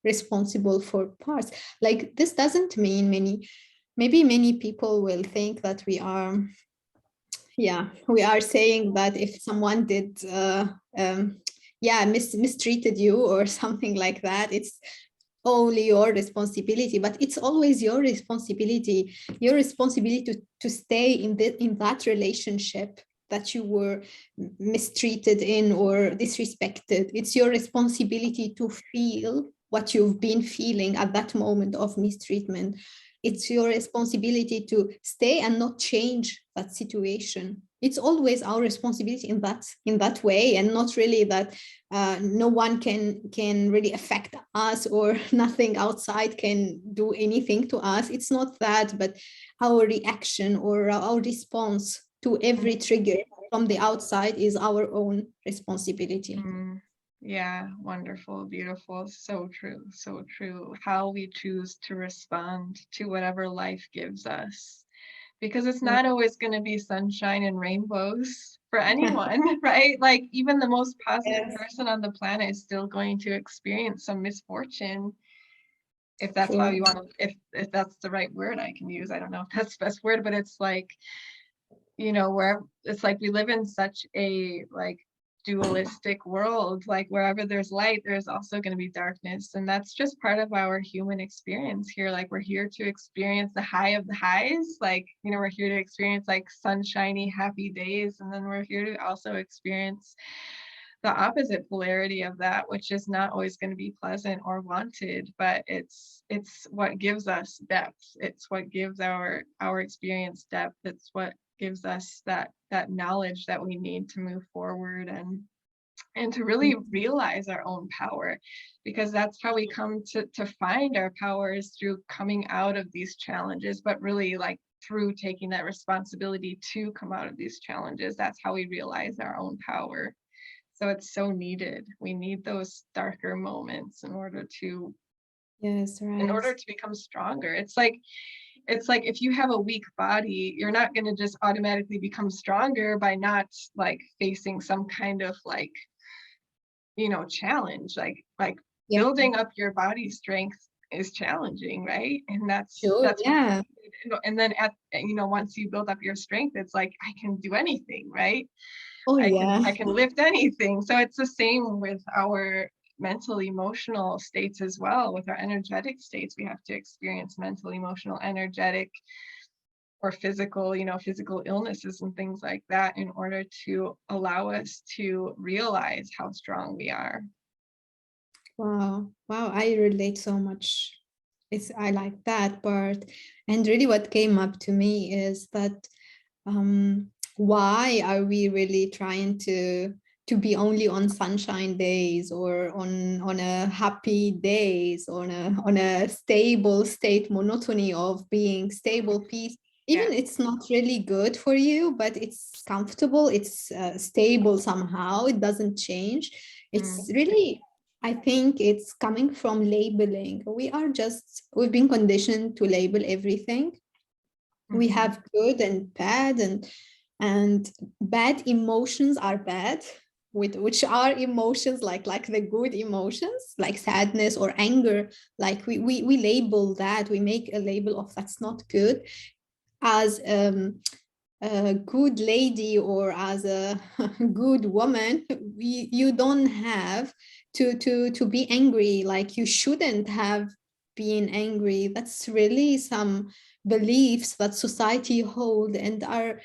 responsible for parts. Like this doesn't mean maybe many people will think that we are, yeah, we are saying that if someone did yeah, mistreated you or something like that, it's only your responsibility. But it's always your responsibility to stay in that relationship that you were mistreated in or disrespected. It's your responsibility to feel what you've been feeling at that moment of mistreatment. It's your responsibility to stay and not change that situation. It's always our responsibility in that way, and not really that no one can really affect us, or nothing outside can do anything to us. It's not that, but our reaction or our response to every mhm, trigger from the outside is our own responsibility. mhm. Yeah, wonderful, beautiful, so true, so true. How we choose to respond to whatever life gives us. Because it's not always going to be sunshine and rainbows for anyone, right? Like even the most positive Yes, person on the planet is still going to experience some misfortune, if that's how true. you want to, if that's the right word I can use. I don't know if that's the best word, but it's like, where it's like we live in such a like dualistic world, like wherever there's light there's also going to be darkness, and that's just part of our human experience here. Like we're here to experience the high of the highs, like we're here to experience like sunshiny happy days, and then we're here to also experience the opposite polarity of that, which is not always going to be pleasant or wanted, but it's what gives us depth. It's what gives our experience depth. It's what gives us that knowledge that we need to move forward. And and to really realize our own power, because that's how we come to find our powers, through coming out of these challenges, but really like through taking that responsibility to come out of these challenges. That's how we realize our own power. So it's so needed. We need those darker moments in order to Yes, right. become stronger. It's like if you have a weak body, you're not going to just automatically become stronger by not like facing some kind of like, challenge. Like Yeah, building up your body strength is challenging, right? And that's sure. that's what Yeah. and then once you build up your strength, it's like I can do anything, right? Oh, I can yeah. I can lift anything. So it's the same with our mental emotional states as well. With our energetic states, we have to experience mental, emotional, energetic, or physical illnesses and things like that in order to allow us to realize how strong we are. Wow. Wow. I relate so much. I like that part. And really what came up to me is that why are we really trying to be only on sunshine days, or on a happy days, on a stable state, monotony of being stable peace? Yeah. Even it's not really good for you, but it's comfortable, it's stable somehow, it doesn't change. It's Mm. really, I think it's coming from labeling. We've been conditioned to label everything. We Mhm. have good and bad, and bad emotions are bad, which are emotions like the good emotions, like sadness or anger. Like we label that, we make a label of that's not good. As a good lady or as a good woman, you don't have to be angry. Like you shouldn't have been angry. That's really some beliefs that society hold and are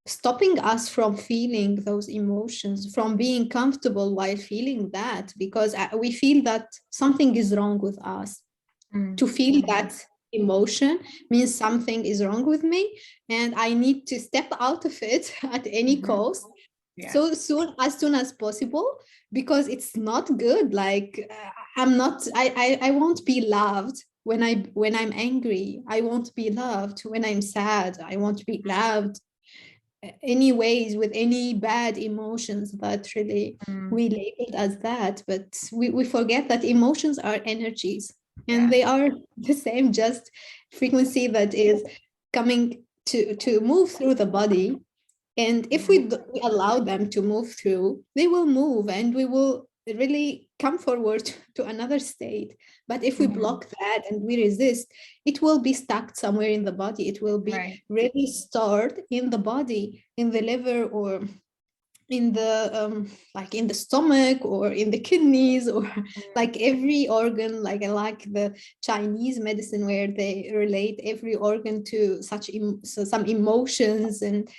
stopping us from feeling those emotions, from being comfortable while feeling that, because we feel that something is wrong with us. Mm. To feel that emotion means something is wrong with me, and I need to step out of it at any Mhm. cost, Yeah. so soon, as soon as possible, because it's not good. Like I'm not, I won't be loved when I'm angry. I won't be loved when I'm sad. I won't be loved anyways with any bad emotions that really Mm. we labeled as that. But we forget that emotions are energies, and Yeah. they are the same, just frequency that is coming to move through the body. And if Mhm. we allow them to move through, they will move, and we will really come forward to another state. But if we Mhm. block that and we resist, it will be stuck somewhere in the body. It will be Right. really stored in the body, in the liver, or in the like in the stomach, or in the kidneys, or Mm. like every organ. Like I like the Chinese medicine where they relate every organ to so some emotions. And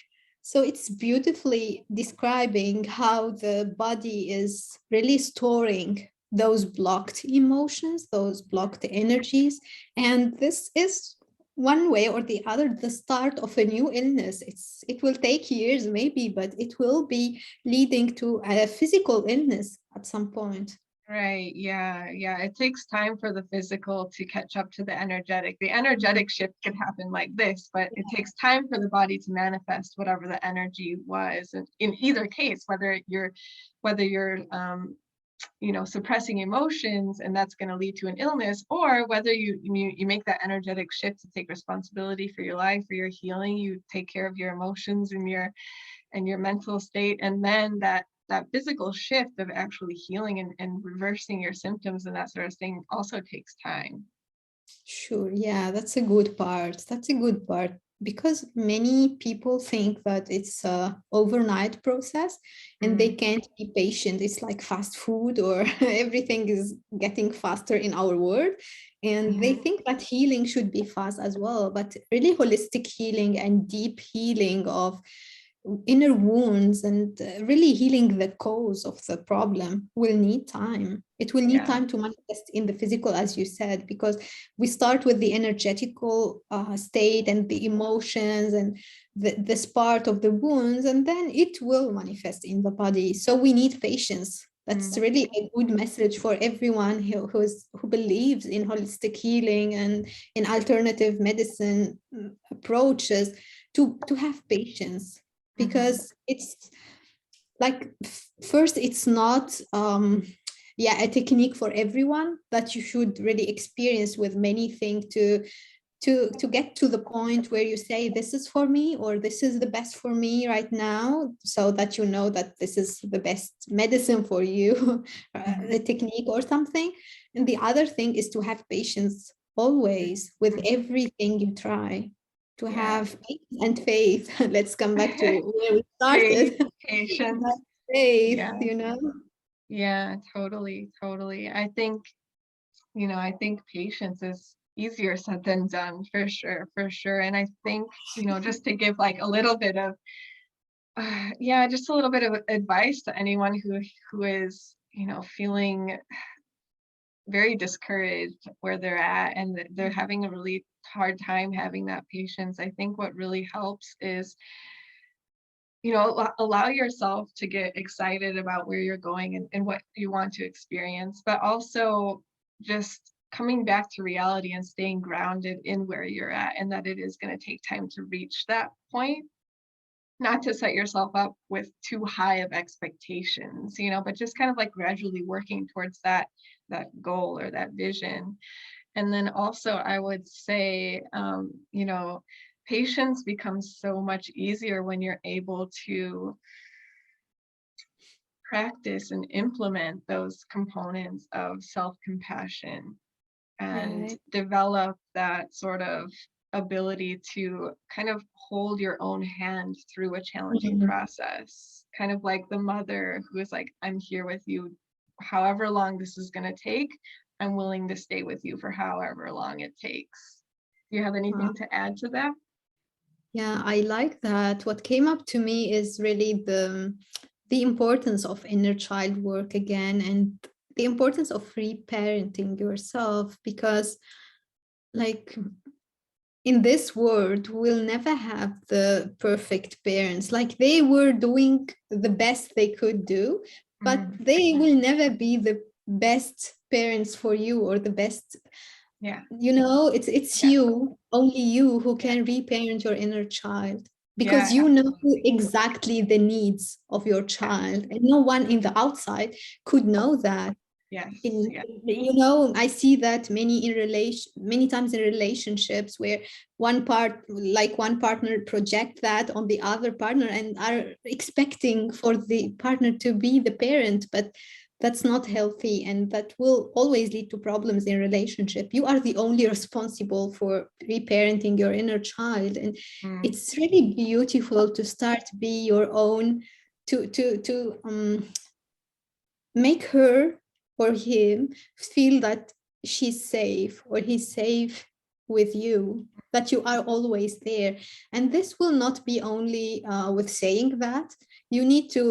so it's beautifully describing how the body is really storing those blocked emotions, those blocked energies. And this is one way or the other the start of a new illness. It will take years maybe, but it will be leading to a physical illness at some point. Right. Yeah. Yeah. It takes time for the physical to catch up to the energetic. The energetic shift can happen like this, but it takes time for the body to manifest whatever the energy was. And in either case, whether you're suppressing emotions, and that's going to lead to an illness, or whether you make that energetic shift to take responsibility for your life, for your healing, you take care of your emotions and your mental state, and then that physical shift of actually healing and reversing your symptoms and that sort of thing also takes time. Sure, yeah, that's a good part. That's a good part, because many people think that it's a overnight process and they Mm. can't be patient. It's like fast food, or everything is getting faster in our world. And they Mhm. think that healing should be fast as well. But really holistic healing and deep healing of inner wounds, and really healing the cause of the problem will need time. It will need Yeah. time to manifest in the physical, as you said, because we start with the energetical state and the emotions and this part of the wounds, and then it will manifest in the body. So we need patience. That's really a good message for everyone who believes in holistic healing and in alternative medicine approaches, to have patience, because it's like, first, it's not a technique for everyone, that you should really experience with many things to get to the point where you say, this is for me, or this is the best for me right now, so that you know that this is the best medicine for you, the technique or something. And the other thing is to have patience always with everything you try, to have faith and faith. Let's come back to where we Faith, started. patience. That faith, Yeah. you know? Yeah, totally, totally. I think, I think patience is easier said than done, for sure, for sure. And I think, just to give like a little bit of, just a little bit of advice to anyone who is, feeling very discouraged where they're at, and that they're having a really hard time having that patience. I think what really helps is, allow yourself to get excited about where you're going, and what you want to experience, but also just coming back to reality and staying grounded in where you're at, and that it is going to take time to reach that point. Not to set yourself up with too high of expectations, but just kind of like gradually working towards that goal or that vision. And then also, I would say, patience becomes so much easier when you're able to practice and implement those components of self-compassion, and Right. develop that sort of ability to kind of hold your own hand through a challenging Mhm. process, kind of like the mother who is like, I'm here with you however long this is going to take. I'm willing to stay with you for however long it takes. Do you have anything to add to that? Yeah, I like that. What came up to me is really the importance of inner child work again, and the importance of reparenting yourself, because like, in this world we'll never have the perfect parents. Like, they were doing the best they could do, but Mm, they will never be the best parents for you, or the best, yeah, it's yeah, you, only you, who yeah, can reparent your inner child, because yeah, you know absolutely. exactly the needs of your Yeah, child, and no one in the outside could know that. yes, In yeah, I see that many times in relationships, where one partner project that on the other partner, and are expecting for the partner to be the parent, but that's not healthy, and that will always lead to problems in relationship. You are the only responsible for reparenting your inner child, and mm, it's really beautiful to start be your own, to make her or him feel that she's safe, or he's safe with you, that you are always there. And this will not be only with saying that. You need to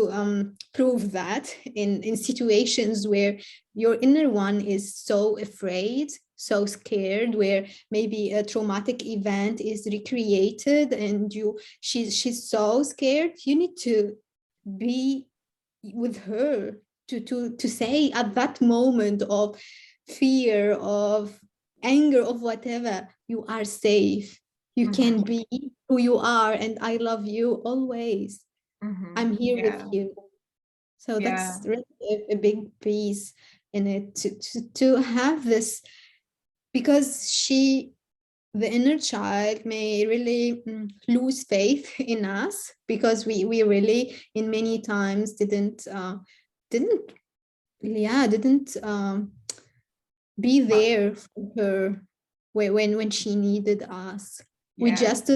prove that in situations where your inner one is so afraid, so scared, where maybe a traumatic event is recreated, and she's so scared. You need to be with her, to say at that moment of fear, of anger, of whatever, you are safe, you can mm-hmm, be who you are, and I love you always, mm-hmm, I'm here with yeah, you. So yeah, that's really a big piece in it, to have this, because the inner child may really lose faith in us, because we really in many times didn't didn't be there for her when she needed us. We yeah, just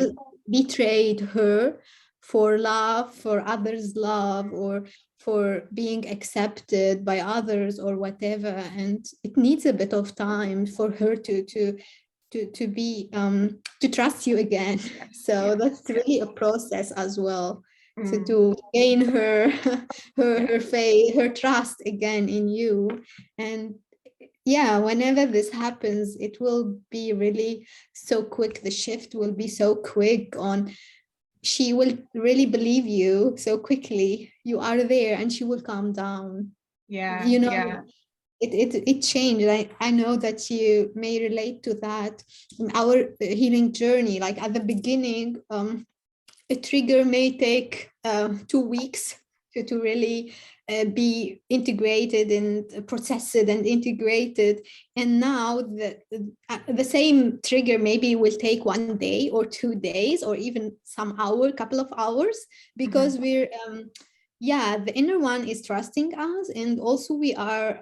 betrayed her for love, for others' love, or for being accepted by others, or whatever. And it needs a bit of time for her to be to trust you again. yes, So yes, that's yes, really a process as well, mm, to gain her yeah, her faith, her trust again in you. And yeah, whenever this happens, it will be really so quick. The shift will be so quick on, she will really believe you so quickly. You are there, and she will calm down. Yeah, You know, yeah. it changed. I know that you may relate to that. In our healing journey, like at the beginning, a trigger may take 2 weeks to really be integrated and processed and integrated. And now the same trigger maybe will take 1 day or 2 days or even some hour, couple of hours, because we're yeah, the inner one is trusting us, and also we are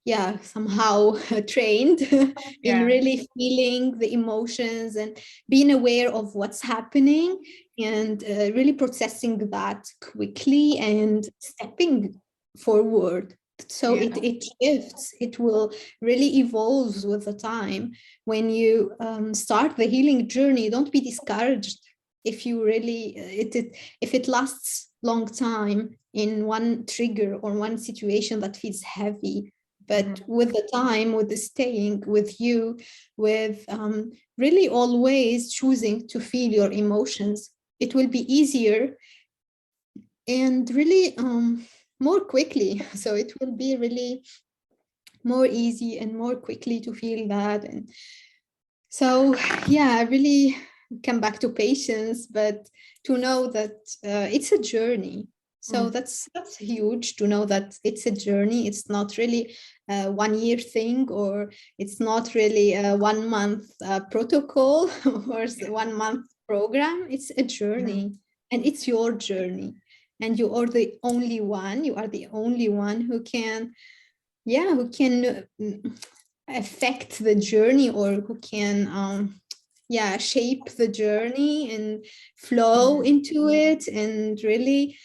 yeah, somehow trained in Yeah, really feeling the emotions and being aware of what's happening, and really processing that quickly and stepping forward. So yeah, it shifts, it will really evolves with the time. When you start the healing journey, don't be discouraged if you really if it lasts long time in one trigger or one situation that feels heavy. But with the time, with the staying with you, with really always choosing to feel your emotions, it will be easier and really more quickly. So it will be really more easy and more quickly to feel that. And so yeah, I really come back to patience, but to know that it's a journey. So that's huge to know that it's a journey. It's not really a 1 year thing, or it's not really a 1 month protocol or 1 month program. It's a journey, and it's your journey. And you are the only one. You are the only one who can, yeah, who can affect the journey, or who can yeah, shape the journey and flow into it, and really,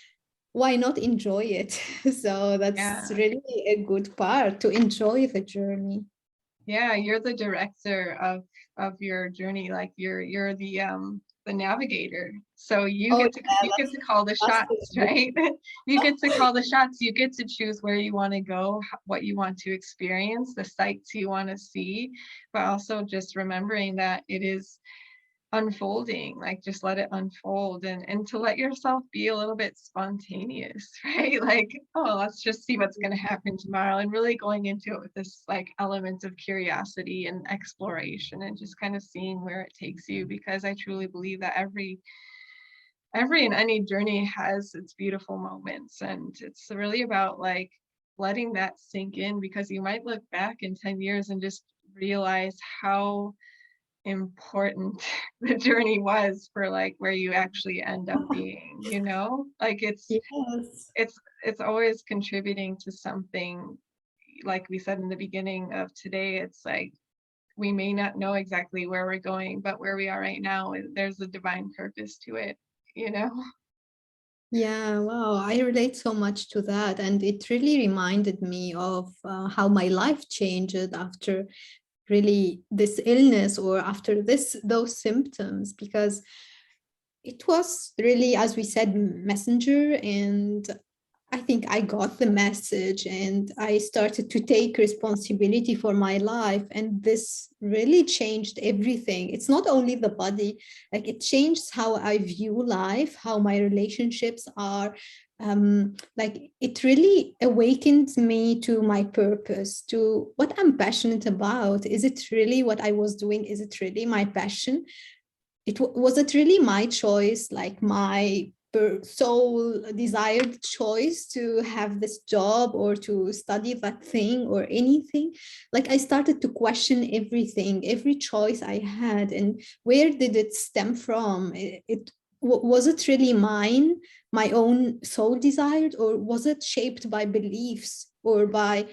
why not enjoy it? So that's yeah. really a good part, to enjoy the journey. Yeah, you're the director of your journey. Like you're the navigator. So Oh you yeah, get to call the that's shots, right? You get to call the shots. You get to choose where you want to go, what you want to experience, the sights you want to see, but also just remembering that it is unfolding, like just let it unfold, and to let yourself be a little bit spontaneous, right? Like, oh, let's just see what's going to happen tomorrow, and really going into it with this like element of curiosity and exploration, and just kind of seeing where it takes you, because I truly believe that every and any journey has its beautiful moments, and it's really about like letting that sink in, because you might look back in 10 years and just realize how important the journey was for like where you actually end up being, like Yes. it's always contributing to something. Like we said in the beginning of today, it's like we may not know exactly where we're going, but where we are right now, there's a divine purpose to it, you know. Yeah, wow, I relate so much to that. And it really reminded me of how my life changed after really this illness, or after those symptoms, because it was really, as we said, messenger. And I think I got the message, and I started to take responsibility for my life. And this really changed everything. It's not only the body, like it changed how I view life, how my relationships are. Like it really awakened me to my purpose, to what I'm passionate about. Is it really what I was doing? Is it really my passion? Was it really my choice, like my sole desired choice to have this job or to study that thing or anything? Like I started to question everything, every choice I had, and where did it stem from? Was it really mine, my own soul desired, or was it shaped by beliefs or by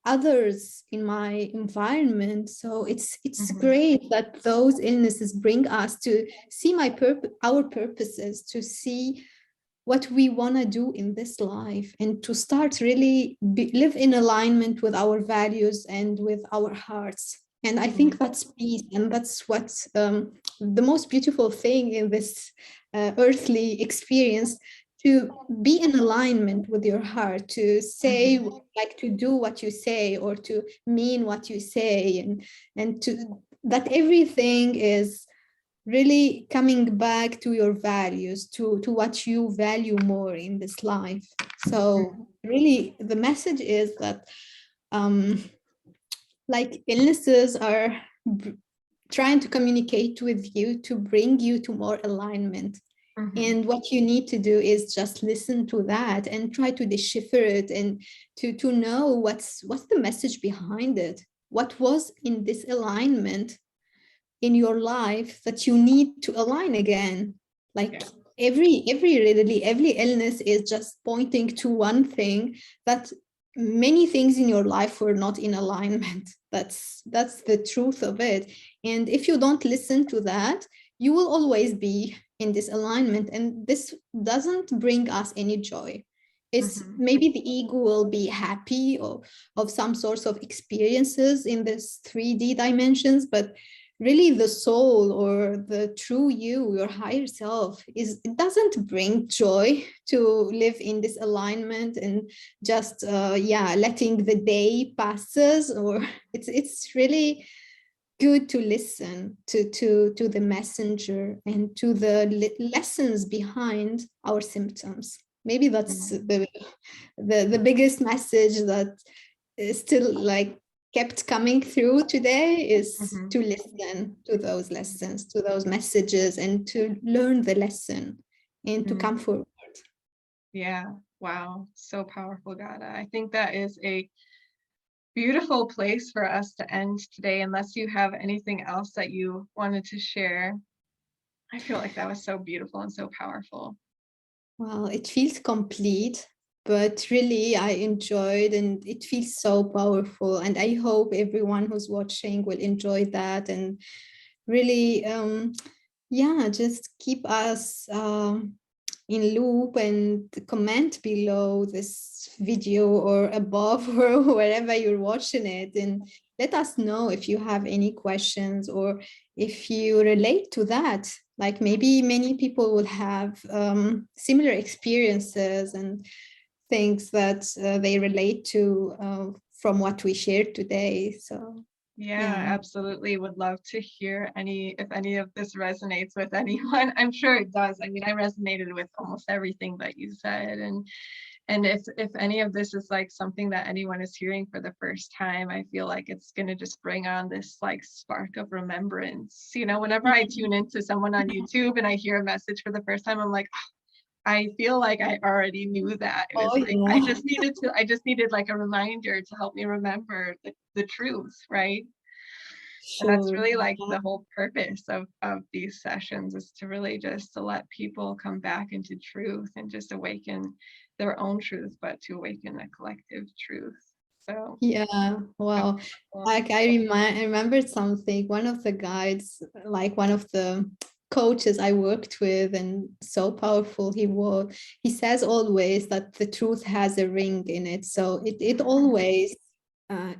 others in my environment? So it's Mhm. great that those illnesses bring us to see our purposes, to see what we want to do in this life, and to start really live in alignment with our values and with our hearts. And I think Mhm. that's peace, and that's what's the most beautiful thing in this earthly experience, to be in alignment with your heart, to say, Mhm. like to do what you say, or to mean what you say, and to that everything is really coming back to your values, to what you value more in this life. So really the message is that like illnesses are trying to communicate with you to bring you to more alignment. And what you need to do is just listen to that and try to decipher it, and to know what's the message behind it. What was in this alignment in your life that you need to align again? Like every illness is just pointing to one thing, that many things in your life were not in alignment. That's the truth of it. And if you don't listen to that, you will always be in this alignment, and this doesn't bring us any joy. It's maybe the ego will be happy of some sorts of experiences in this 3D dimensions, but really the soul or the true you, your higher self, it doesn't bring joy to live in this alignment and just letting the day passes. Or it's really good to listen to the messenger and to the lessons behind our symptoms. Maybe that's the biggest message that is still like kept coming through today, is to listen to those lessons, to those messages, and to learn the lesson and to come forward. Yeah, wow, so powerful, Ghada. I think that is a beautiful place for us to end today, unless you have anything else that you wanted to share. I feel like that was so beautiful and so powerful. Well, it feels complete, but really I enjoyed, and it feels so powerful. And I hope everyone who's watching will enjoy that, and really, just keep us in loop, and comment below this video or above or wherever you're watching it, and let us know if you have any questions or if you relate to that. Like maybe many people will have similar experiences and things that they relate to from what we shared today. So Yeah, absolutely. Would love to hear if any of this resonates with anyone. I'm sure it does. I mean, I resonated with almost everything that you said. And if any of this is like something that anyone is hearing for the first time, I feel like it's gonna just bring on this like spark of remembrance. You know, whenever I tune into someone on YouTube and I hear a message for the first time, I'm like, I feel like I already knew that. It was like I just needed like a reminder to help me remember the truth, right? And that's really like the whole purpose of these sessions, is to really just to let people come back into truth and just awaken their own truth, but to awaken a collective truth. So wow. Like I remembered something. One of the guides, like one of the coaches I worked with, and so powerful he was, he says always that the truth has a ring in it. So it always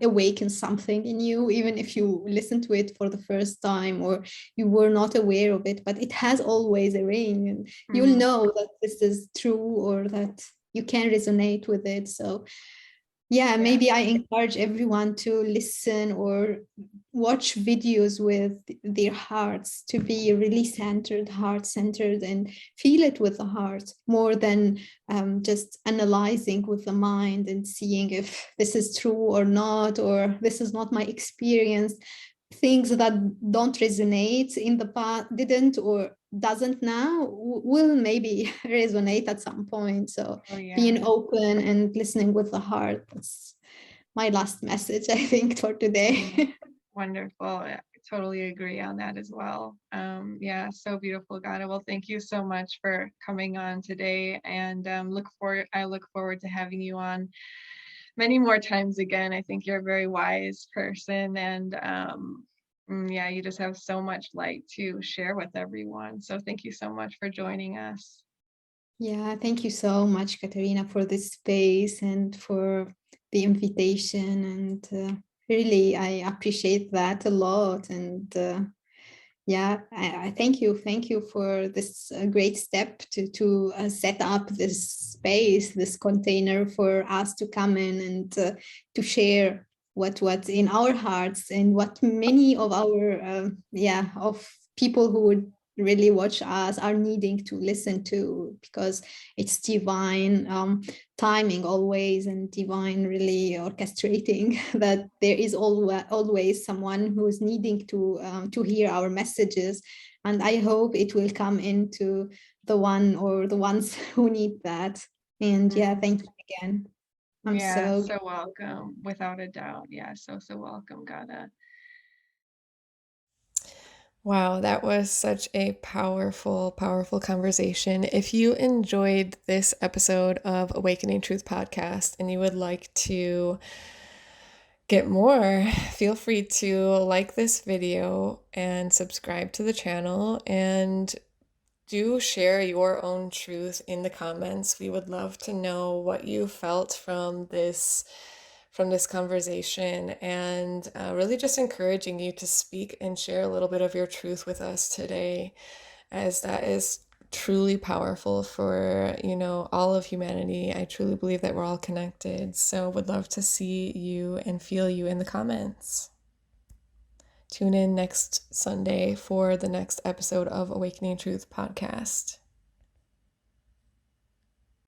awakens something in you, even if you listen to it for the first time or you were not aware of it, but it has always a ring, and you'll know that this is true or that you can resonate with it. So maybe I encourage everyone to listen or watch videos with their hearts, to be really centered, heart-centered, and feel it with the heart more than just analyzing with the mind and seeing if this is true or not, or this is not my experience. Things that don't resonate in the past, didn't or doesn't now, will maybe resonate at some point. So being open and listening with the heart, that's my last message, I think, for today. Wonderful. I totally agree on that as well. So beautiful, Ghada. Well, thank you so much for coming on today, and I look forward to having you on many more times again. I think you're a very wise person, and you just have so much light to share with everyone. So thank you so much for joining us. Yeah, thank you so much, Katerina, for this space and for the invitation. And really, I appreciate that a lot. And I thank you. Thank you for this great step to set up this space, this container for us to come in and to share what's in our hearts, and what many of our of people who would really watch us are needing to listen to, because it's divine timing always, and divine really orchestrating that there is always someone who's needing to hear our messages. And I hope it will come into the one or the ones who need that. And yeah, thank you again. I'm Yeah, so so welcome, without a doubt. Yeah, so welcome, Ghada. Wow, that was such a powerful, powerful conversation. If you enjoyed this episode of Awakening Truth podcast and you would like to get more, feel free to like this video and subscribe to the channel, and do share your own truth in the comments. We would love to know what you felt from this conversation, and really just encouraging you to speak and share a little bit of your truth with us today, as that is truly powerful for, all of humanity. I truly believe that we're all connected. So would love to see you and feel you in the comments. Tune in next Sunday for the next episode of Awakening Truth podcast.